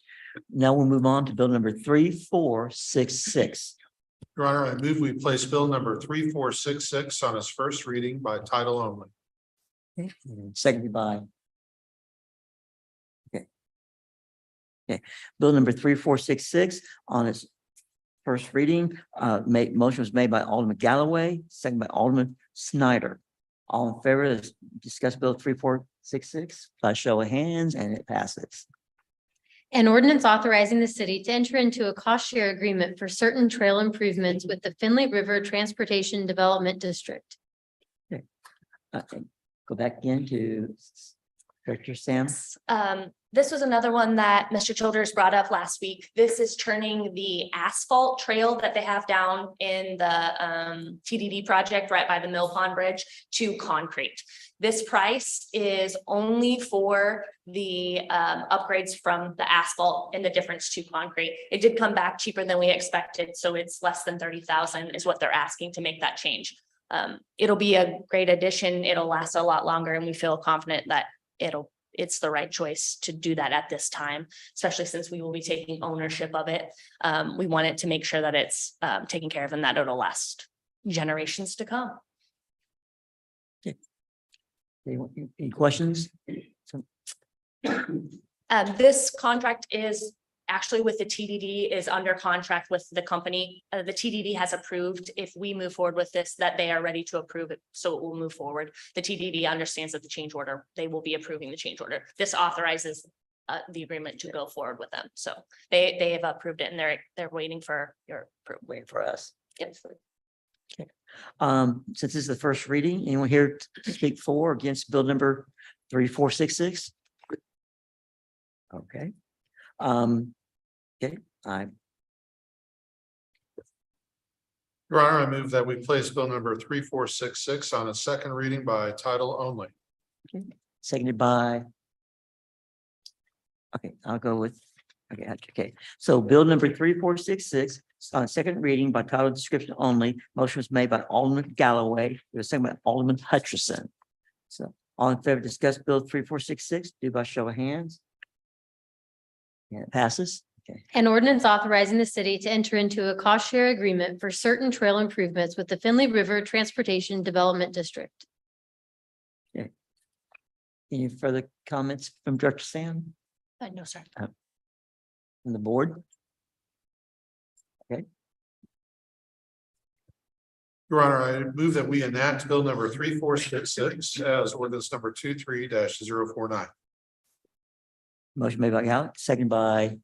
Now we'll move on to bill number 3466. Your Honor, I move we place bill number 3466 on its first reading by title only. Seconded by. Okay, bill number 3466 on its first reading, motion was made by Alderman Galloway, second by Alderman Snyder. All in favor of discuss bill 3466 by show of hands, and it passes. An ordinance authorizing the city to enter into a cost share agreement for certain trail improvements with the Finley River Transportation Development District. Go back again to Director Sam. This was another one that Mr. Childers brought up last week. This is turning the asphalt trail that they have down in the TDD project right by the Mill Pond Bridge to concrete. This price is only for the upgrades from the asphalt and the difference to concrete. It did come back cheaper than we expected, so it's less than 30,000 is what they're asking to make that change. It'll be a great addition. It'll last a lot longer, and we feel confident that it's the right choice to do that at this time, especially since we will be taking ownership of it. We want it to make sure that it's taken care of and that it'll last generations to come. Any questions? This contract is actually with the TDD, is under contract with the company. The TDD has approved, if we move forward with this, that they are ready to approve it, so it will move forward. The TDD understands that the change order, they will be approving the change order. This authorizes the agreement to go forward with them. So they have approved it, and they're waiting for your approval. Waiting for us. Yes. Since this is the first reading, anyone here to speak for or against bill number 3466? Okay. Okay, Your Honor, I move that we place bill number 3466 on its second reading by title only. seconded by Okay, I'll go with, okay. So bill number 3466 on second reading by title description only. Motion was made by Alderman Galloway. It was seconded by Alderman Hutcherson. So all in favor to discuss bill 3466, do by show of hands. And it passes. Okay. An ordinance authorizing the city to enter into a cost share agreement for certain trail improvements with the Finley River Transportation Development District. Any further comments from Director Sam No, sir. from the board? Your Honor, I move that we enact bill number 3466 as ordinance number 23-049. Motion made by Gal, second by.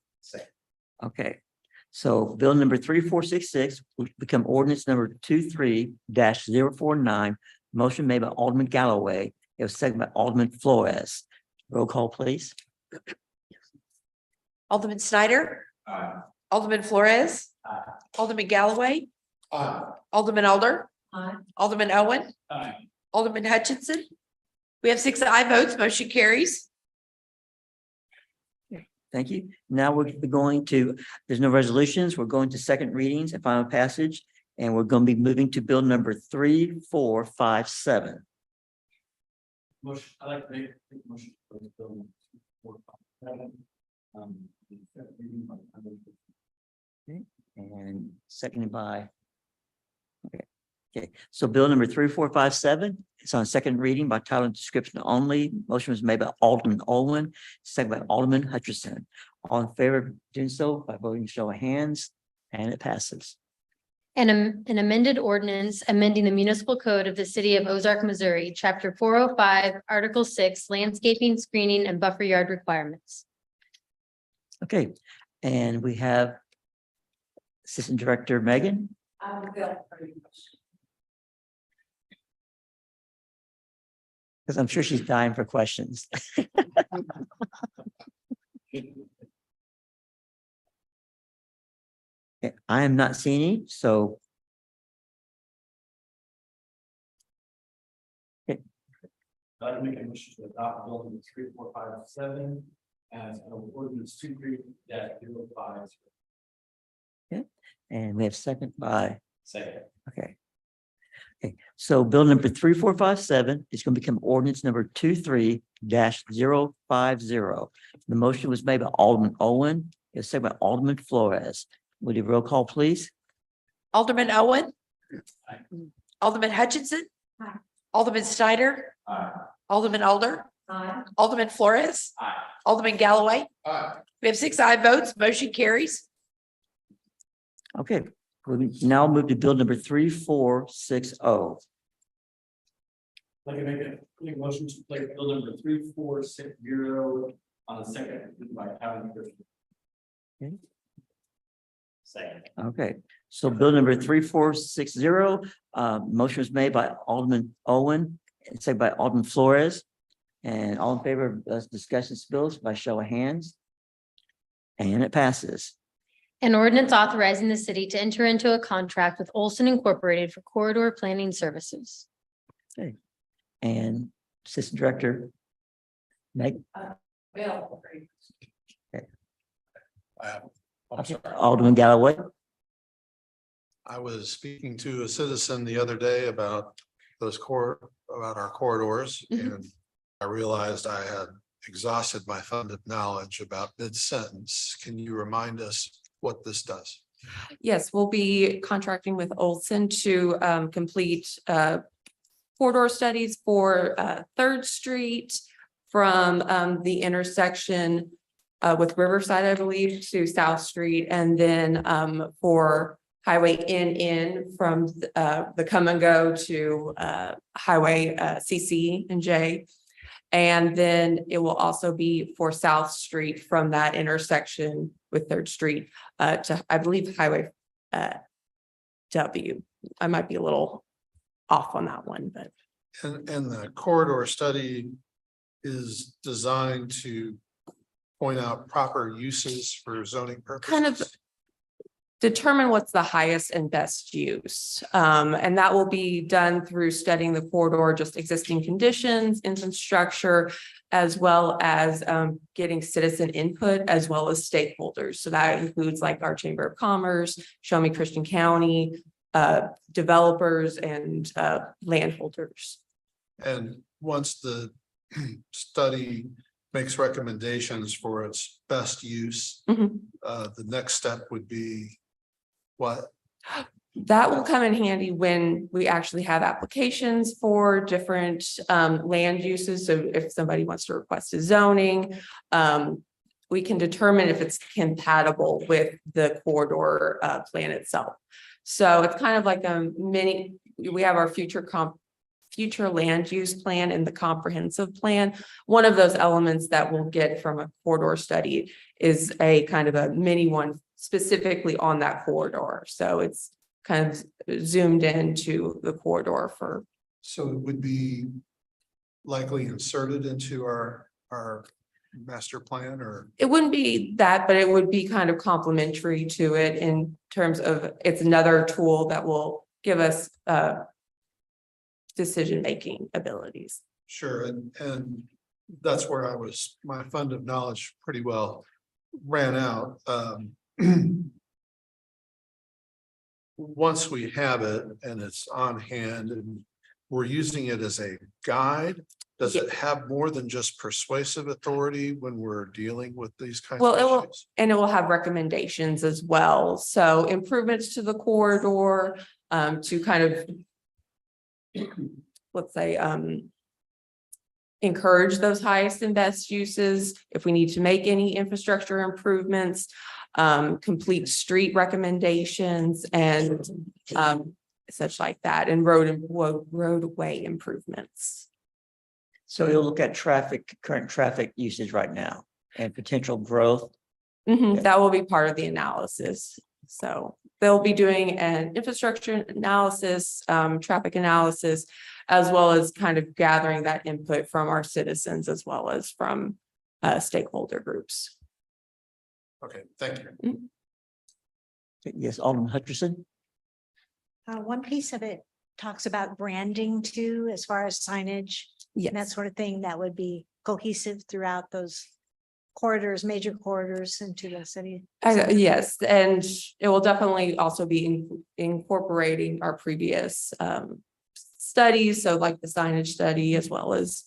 Okay, so bill number 3466 will become ordinance number 23-049. Motion made by Alderman Galloway. It was seconded by Alderman Flores. Roll call, please. Alderman Snyder. Alderman Flores. Alderman Galloway. Alderman Alder. Alderman Owen. Alderman Hutchinson. We have 6 aye votes. Motion carries. Thank you. Now we're going to, there's no resolutions. We're going to second readings and final passage. And we're going to be moving to bill number 3457. Motion, I'd like to make a motion for the bill number 2457. And seconded by. Okay, so bill number 3457, it's on second reading by title and description only. Motion was made by Alderman Owen, seconded by Alderman Hutcherson. All in favor of doing so by voting show of hands, and it passes. And an amended ordinance amending the municipal code of the city of Ozark, Missouri, chapter 405, article 6, landscaping, screening, and buffer yard requirements. Okay, and we have Assistant Director Megan. Because I'm sure she's dying for questions. Okay, I am not seeing any, so. I'd like to make a motion to adopt bill number 3457 as an ordinance 23-050. And we have second by, Second. okay. Okay, so bill number 3457 is going to become ordinance number 23-050. The motion was made by Alderman Owen, it was seconded by Alderman Flores. Would you roll call, please? Alderman Owen. Alderman Hutchinson. Alderman Snyder. Alderman Alder. Alderman Flores. Alderman Galloway. We have 6 aye votes. Motion carries. Okay, we now move to bill number 3460. I'd like to make a motion to place bill number 3460 on the second reading by title and description. Okay. Second. Okay, so bill number 3460, motion was made by Alderman Owen and seconded by Alderman Flores. And all in favor of us discussing this bills by show of hands. And it passes. An ordinance authorizing the city to enter into a contract with Olson Incorporated for corridor planning services. And Assistant Director Meg. I'm sorry. Alderman Galloway. I was speaking to a citizen the other day about about our corridors, and I realized I had exhausted my fund of knowledge about mid-sentence. Can you remind us what this does? Yes, we'll be contracting with Olson to complete corridor studies for 3rd Street from the intersection with Riverside, I believe, to South Street, and then for Highway in from the come and go to Highway CC and J. And then it will also be for South Street from that intersection with 3rd Street to, I believe, Highway W. I might be a little off on that one, but. And the corridor study is designed to point out proper uses for zoning purposes. Kind of determine what's the highest and best use. And that will be done through studying the corridor, just existing conditions, infrastructure, as well as getting citizen input as well as stakeholders. So that includes like our Chamber of Commerce, Show Me Christian County, developers and landholders. And once the study makes recommendations for its best use, Mhm. the next step would be what? That will come in handy when we actually have applications for different land uses. So if somebody wants to request a zoning, we can determine if it's compatible with the corridor plan itself. So it's kind of like a mini, we have our future land use plan and the comprehensive plan. One of those elements that we'll get from a corridor study is a kind of a mini one specifically on that corridor. So it's kind of zoomed into the corridor for. So it would be likely inserted into our master plan, or? It wouldn't be that, but it would be kind of complementary to it in terms of it's another tool that will give us decision-making abilities. Sure, and that's where my fund of knowledge pretty well ran out. Once we have it and it's on hand and we're using it as a guide, does it have more than just persuasive authority when we're dealing with these kinds of issues? And it will have recommendations as well. So improvements to the corridor, to kind of, let's say, encourage those highest and best uses. If we need to make any infrastructure improvements, complete street recommendations and such like that, and roadway improvements. So you'll look at current traffic usage right now and potential growth. That will be part of the analysis. So they'll be doing an infrastructure analysis, traffic analysis, as well as kind of gathering that input from our citizens as well as from stakeholder groups. Okay, thank you. Yes, Alderman Hutcherson. One piece of it talks about branding too, as far as signage and that Yes, sort of thing that would be cohesive throughout those corridors, major corridors into the city. yes, and it will definitely also be incorporating our previous studies. So like the signage study, as well as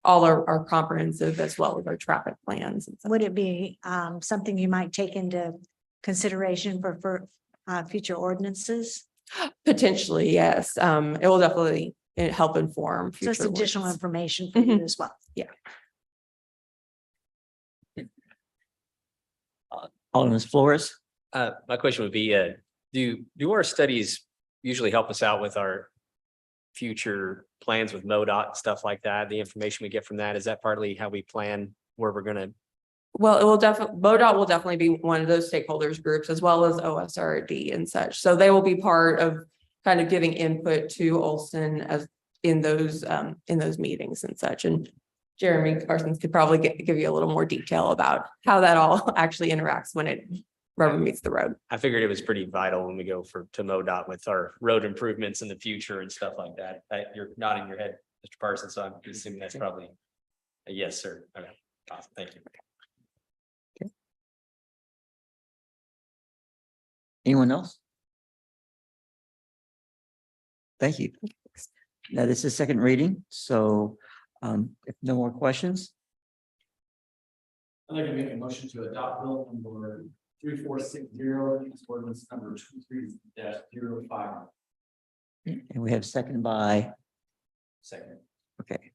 all our comprehensive, as well as our traffic plans. And Would it be something you might take into consideration for future ordinances? Potentially, yes. It will definitely help inform So future. it's additional ordinance. information for you as well. Alderman Flores. My question would be, do our studies usually help us out with our future plans with MoDOT and stuff like that? The information we get from that, is that partly how we plan where we're gonna? Well, it will definitely, MoDOT will definitely be one of those stakeholders groups, as well as OSRD and such. So they will be part of kind of giving input to Olson as in those meetings and such. And Jeremy Carsons could probably give you a little more detail about how that all actually interacts when it rubber meets the road. I figured it was pretty vital when we go to MoDOT with our road improvements in the future and stuff like that. You're nodding your head, Mr. Parsons, so I'm assuming that's probably a yes, sir. Okay, awesome, thank you. Anyone else? Thank you. Now, this is second reading, so if no more questions, I'd like to make a motion to adopt bill number 3460, ordinance number 23-05. and we have second by, Second. okay.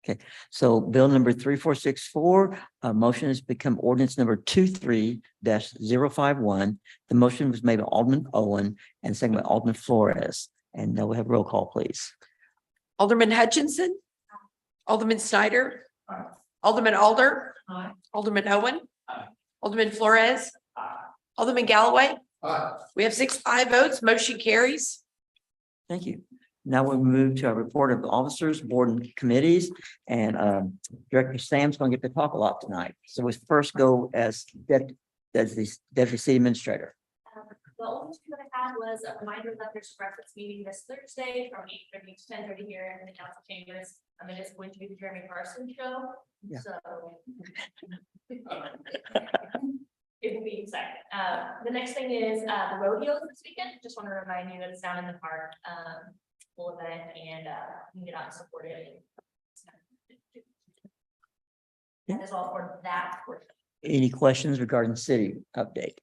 Okay, so bill number 3464, motion has become ordinance number 23-051. The motion was made by Alderman Owen and second by Alderman Flores. And now we have roll call, please. Alderman Hutchinson. Alderman Snyder. Alderman Alder. Alderman Owen. Alderman Flores. Alderman Galloway. We have 6 aye votes, motion carries. Thank you. Now we'll move to our report of officers, board and committees, and Director Sam's going to get to talk a lot tonight. So we first go as the Deputy City Administrator. The only two that I had was a reminder that there's a breakfast meeting this Thursday from 8:30 to 10:30 here in the council chambers. It is going to be the Jeremy Parsons show, Yeah. so. It will be exciting. The next thing is the rodeo this weekend. Just want to remind you that it's down in the park, full event, and you can get out and support it. That is all for that portion. Any questions regarding city update?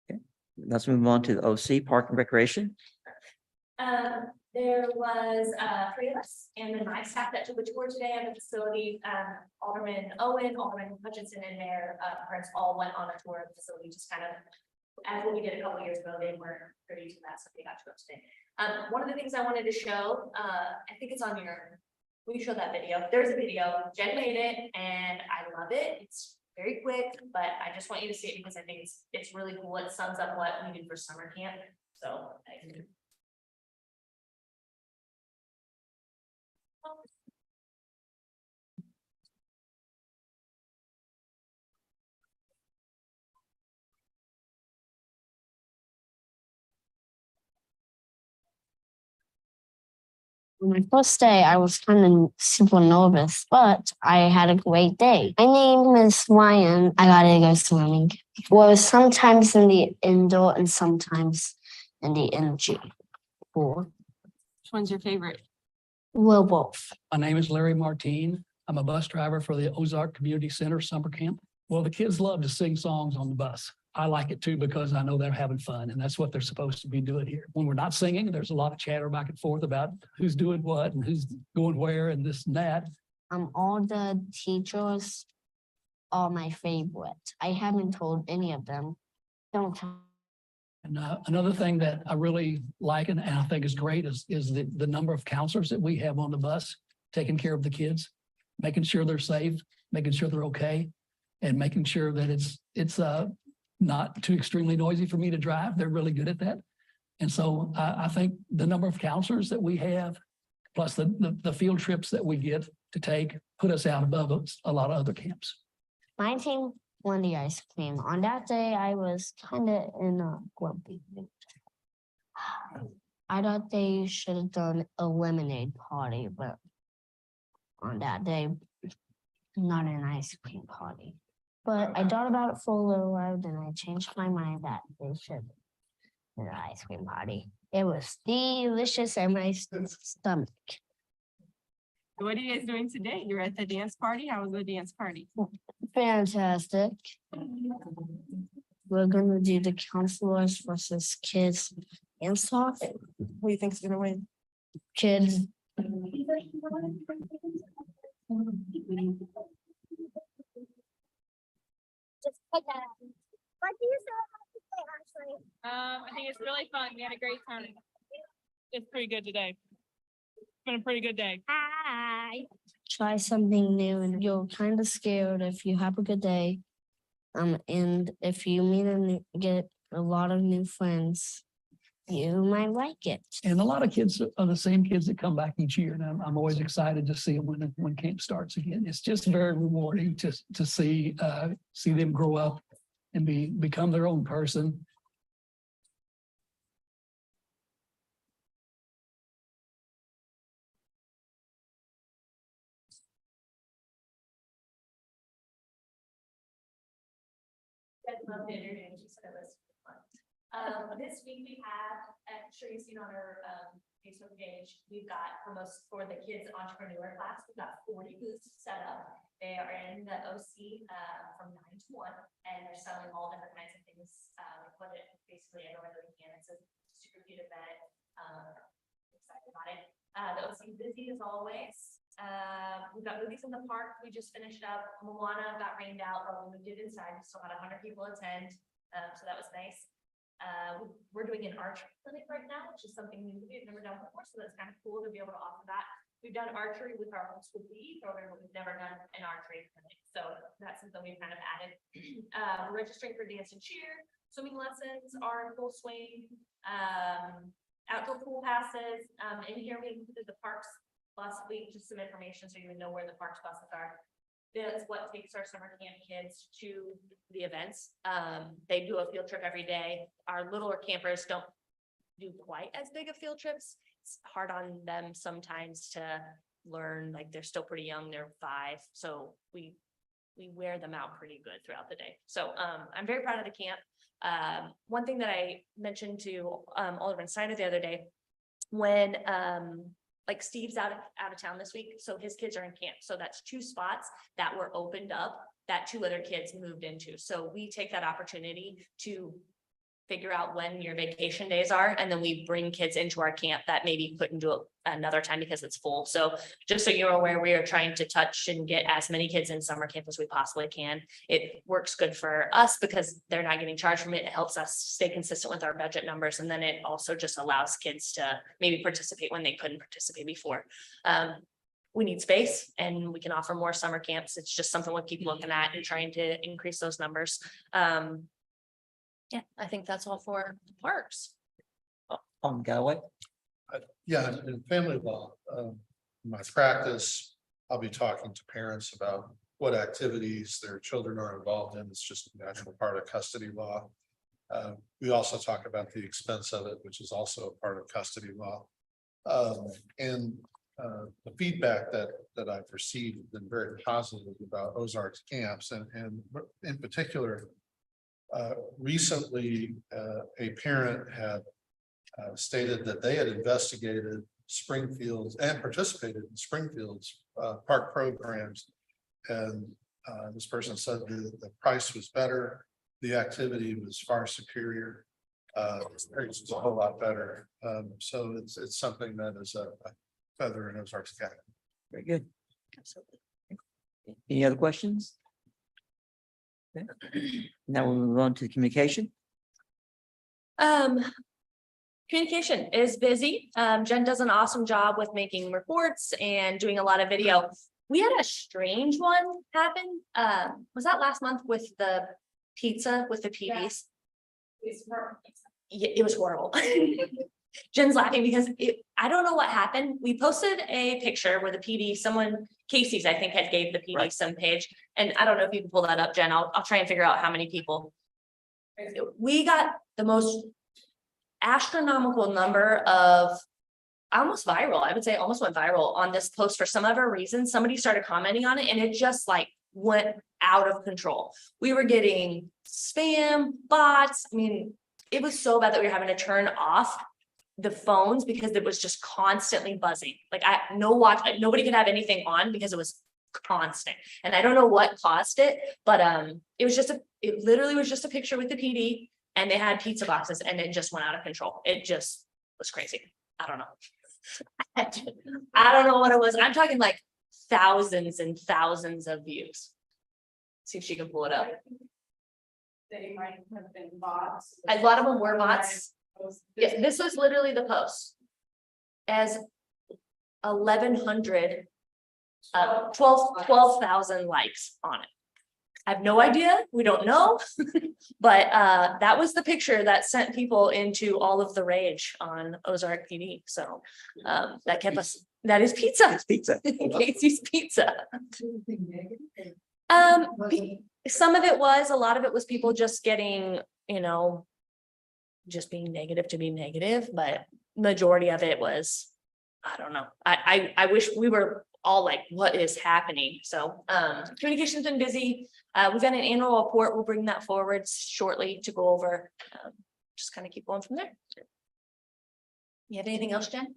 Okay, let's move on to the OC, Park and Recreation. There was 3 of us and then my staff that took a tour today of the facility. Alderman Owen, Alderman Hutchinson, and Mayor Prince all went on a tour of the facility, just kind of as what we did a couple years ago. They weren't privy to that, so they got to go today. One of the things I wanted to show, I think it's on your, we showed that video. There's a video. Jen made it and I love it. It's very quick, but I just want you to see it because I think it's really cool. It sums up what we did for summer camp. So My first day, I was kind of super nervous, but I had a great day. My name is Ryan. I gotta go swimming. Well, sometimes in the indoor and sometimes in the NG pool. Which one's your favorite? Well, both. My name is Larry Martine. I'm a bus driver for the Ozark Community Center Summer Camp. Well, the kids love to sing songs on the bus. I like it too because I know they're having fun and that's what they're supposed to be doing here. When we're not singing, there's a lot of chatter back and forth about who's doing what and who's going where and this and that. All the teachers are my favorite. I haven't told any of them. Don't tell. And another thing that I really like and I think is great is the number of counselors that we have on the bus taking care of the kids, making sure they're safe, making sure they're okay, and making sure that it's not too extremely noisy for me to drive. They're really good at that. And so I think the number of counselors that we have, plus the field trips that we get to take, put us out above a lot of other camps. My team won the ice cream. On that day, I was kind of in a grumpy mood. I thought they should have done a lemonade party, but on that day, not an ice cream party. But I thought about it for a little while, then I changed my mind that they should do an ice cream party. It was delicious in my stomach. What are you guys doing today? You're at the dance party? How was the dance party? Fantastic. We're gonna do the counselors versus kids dance off. Who do you think's gonna win? Kids. I think it's really fun. We had a great time. It's pretty good today. It's been a pretty good day. Hi. Try something new and you're kind of scared if you have a good day. And if you get a lot of new friends, you might like it. And a lot of kids are the same kids that come back each year. And I'm always excited to see them when camp starts again. It's just very rewarding to see them grow up and become their own person. love the interview. She said it was fun. This week we have, I'm sure you've seen on our Facebook page, we've got for the kids entrepreneur class, we've got 40 booths set up. They are in the OC from 9 to 1, and they're selling all different kinds of things. Put it basically everywhere that we can. It's a super cute event. Excited about it. The OC busy as always. We've got movies in the park. We just finished up. Moana got rained out, but we moved it inside. We still had 100 people attend. So that was nice. We're doing an archery clinic right now, which is something new we've never done before. So that's kind of cool to be able to offer that. We've done archery with our homeschool PE program, but we've never done an archery clinic. So that's something we've kind of added. We're registering for dance and cheer. Swimming lessons are in full swing. Outdoor pool passes. In here we included the parks last week, just some information so you know where the parks buses are. that's what takes our summer camp kids to the events. They do a field trip every day. Our littler campers don't do quite as big of field trips. It's hard on them sometimes to learn, like they're still pretty young, they're 5. So we wear them out pretty good throughout the day. So I'm very proud of the camp. One thing that I mentioned to Alderman Snyder the other day, when like Steve's out of town this week, so his kids are in camp. So that's 2 spots that were opened up that 2 other kids moved into. So we take that opportunity to figure out when your vacation days are, and then we bring kids into our camp that maybe couldn't do it another time because it's full. So just so you're aware, we are trying to touch and get as many kids in summer camp as we possibly can. It works good for us because they're not getting charged from it. It helps us stay consistent with our budget numbers. And then it also just allows kids to maybe participate when they couldn't participate before. We need space and we can offer more summer camps. It's just something we'll keep looking at and trying to increase those numbers. Yeah, I think that's all for the parks. Galloway. Yeah, in family law, in my practice, I'll be talking to parents about what activities their children are involved in. It's just a natural part of custody law. We also talk about the expense of it, which is also a part of custody law. And the feedback that I've received has been very positive about Ozarks camps, and in particular, recently, a parent had stated that they had investigated Springfield's and participated in Springfield's park programs. And this person said the price was better, the activity was far superior, the experience was a whole lot better. So it's something that is a feather in Ozarks cap. Very good. Any other questions? Okay. Now we'll move on to communication. Communication is busy. Jen does an awesome job with making reports and doing a lot of video. We had a strange one happen. Was that last month with the pizza with the PDs? Yeah, it was horrible. Jen's laughing because I don't know what happened. We posted a picture where the PD, Casey's, I think, had gave the PD some page. And I don't know if you can pull that up, Jen. I'll try and figure out how many people. We got the most astronomical number of almost viral. I would say almost went viral on this post for some other reason. Somebody started commenting on it and it just like went out of control. We were getting spam, bots. I mean, it was so bad that we were having to turn off the phones because it was just constantly buzzing. Like nobody could have anything on because it was constant. And I don't know what caused it, but it literally was just a picture with the PD and they had pizza boxes and it just went out of control. It just was crazy. I don't know. I don't know what it was. I'm talking like thousands and thousands of views. See if she can pull it up. They might have been bots. A lot of them were bots. Yeah, this was literally the post. As 1,100, 12,000 likes on it. I have no idea. We don't know. But that was the picture that sent people into all of the rage on Ozark PD. So that kept us, that is pizza. It's pizza. Casey's Pizza. Some of it was, a lot of it was people just getting, just being negative to be negative, but majority of it was, I don't know. I wish we were all like, what is happening? So communication's been busy. We've got an annual report. We'll bring that forward shortly to go over. Just kind of keep going from there. You have anything else, Jen?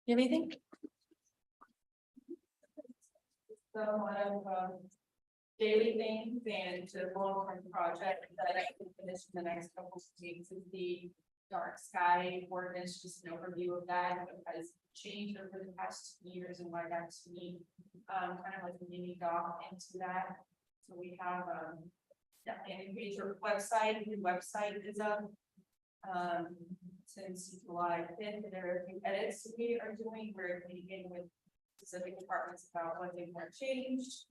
You have anything? So one of daily things and to long-term project that I can finish in the next couple of weeks is the dark sky ordinance, just an overview of that. It has changed over the past 2 years and why that's neat, kind of like a mini doc into that. So we have and your website, the website is up since July 5th. There are a few edits we are doing. We're meeting with specific departments about what they want changed.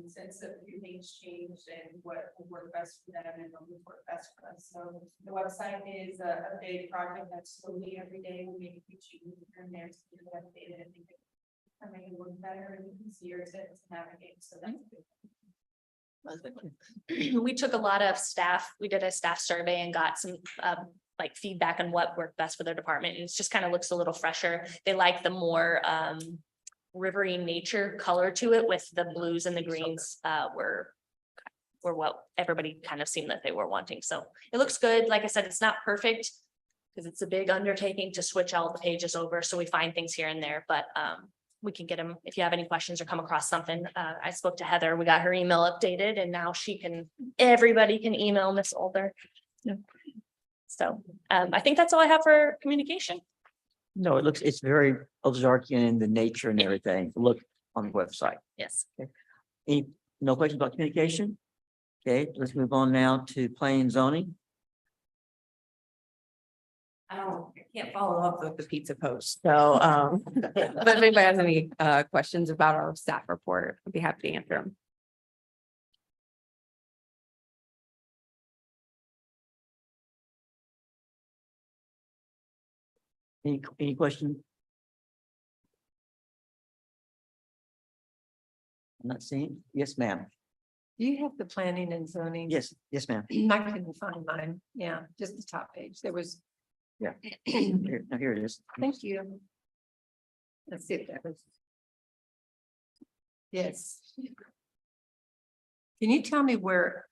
Since a few things changed and what will work best for them and what will work best for us. So the website is a big project that's slowly every day we make a few changes here and there to get it updated. I think I make it look better and easier to navigate, so that's good. We took a lot of staff, we did a staff survey and got some like feedback on what worked best for their department, and it just kind of looks a little fresher. They like the more rivery nature color to it, with the blues and the greens were what everybody kind of seemed that they were wanting. So it looks good. Like I said, it's not perfect because it's a big undertaking to switch all the pages over. So we find things here and there, but we can get them. If you have any questions or come across something, I spoke to Heather, we got her email updated, and now everybody can email Miss Older. So I think that's all I have for communication. No, it's very Ozarkian in the nature and everything. Look on the website. Yes. No questions about communication? Okay, let's move on now to planning and zoning. I can't follow up with the pizza post, so, but if anybody has any, questions about our staff report, I'd be happy to answer them. Any question? I'm not seeing. Yes, ma'am. Do you have the planning and zoning? Yes, ma'am. I couldn't find mine. Yeah, just the top page. There was. Yeah. Here it is. Thank you. Let's see if that was. Yes. Can you tell me where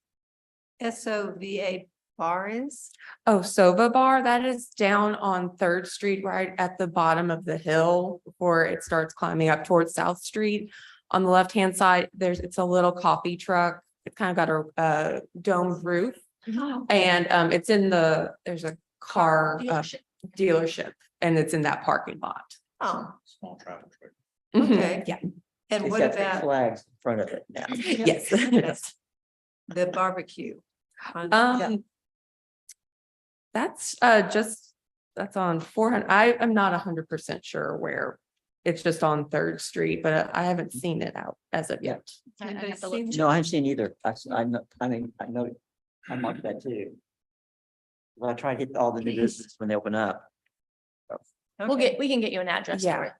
SOVA bar is? Oh, Sova Bar, that is down on Third Street, right at the bottom of the hill before it starts climbing up towards South Street. On the left-hand side, it's a little coffee truck. It's kind of got a domed roof. And it's there's a car dealership, and it's in that parking lot. Oh, Small traffic. okay. Yeah. And It's what got big about flags in front of it now. Yes. the barbecue? That's that's on 400. I am not 100% sure where. It's just on Third Street, but I haven't seen it out as of yet. I have to look. No, I haven't seen either. I know, I marked that too. Well, I try to hit all the new businesses when they open up. We can get you an address for it.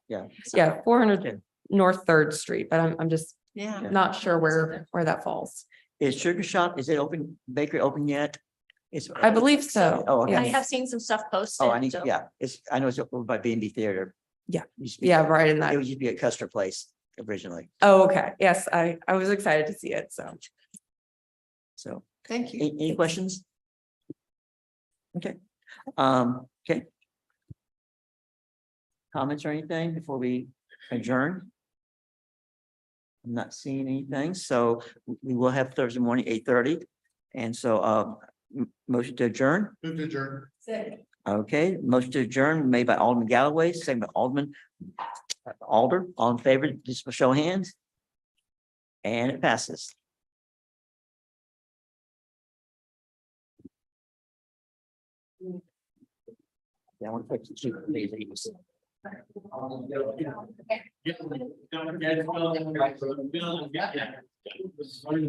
Yeah, 400 North Third Street, but I'm just Yeah. not sure where that falls. Is Sugar Shop, is it open, bakery open yet? I believe so. Oh, okay. I Yes. have seen some stuff posted. Oh, I need, so- yeah, I know it's over by B&B Theater. Yeah. Used to be- Yeah, right in It that. used to be at Custer Place originally, Oh, okay. Yes, I was excited to see it, so. so. Thank you. Any questions? Okay, okay. Comments or anything before we adjourn? I'm not seeing anything, so we will have Thursday morning, 8:30. And so, motion to adjourn. Move to adjourn. Okay, motion to adjourn made by Alderman Galloway, second by Alderman Alder, all in favor, just show of hands. And it passes. Yeah, I want to put two, please.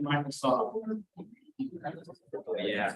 Microsoft. Yeah.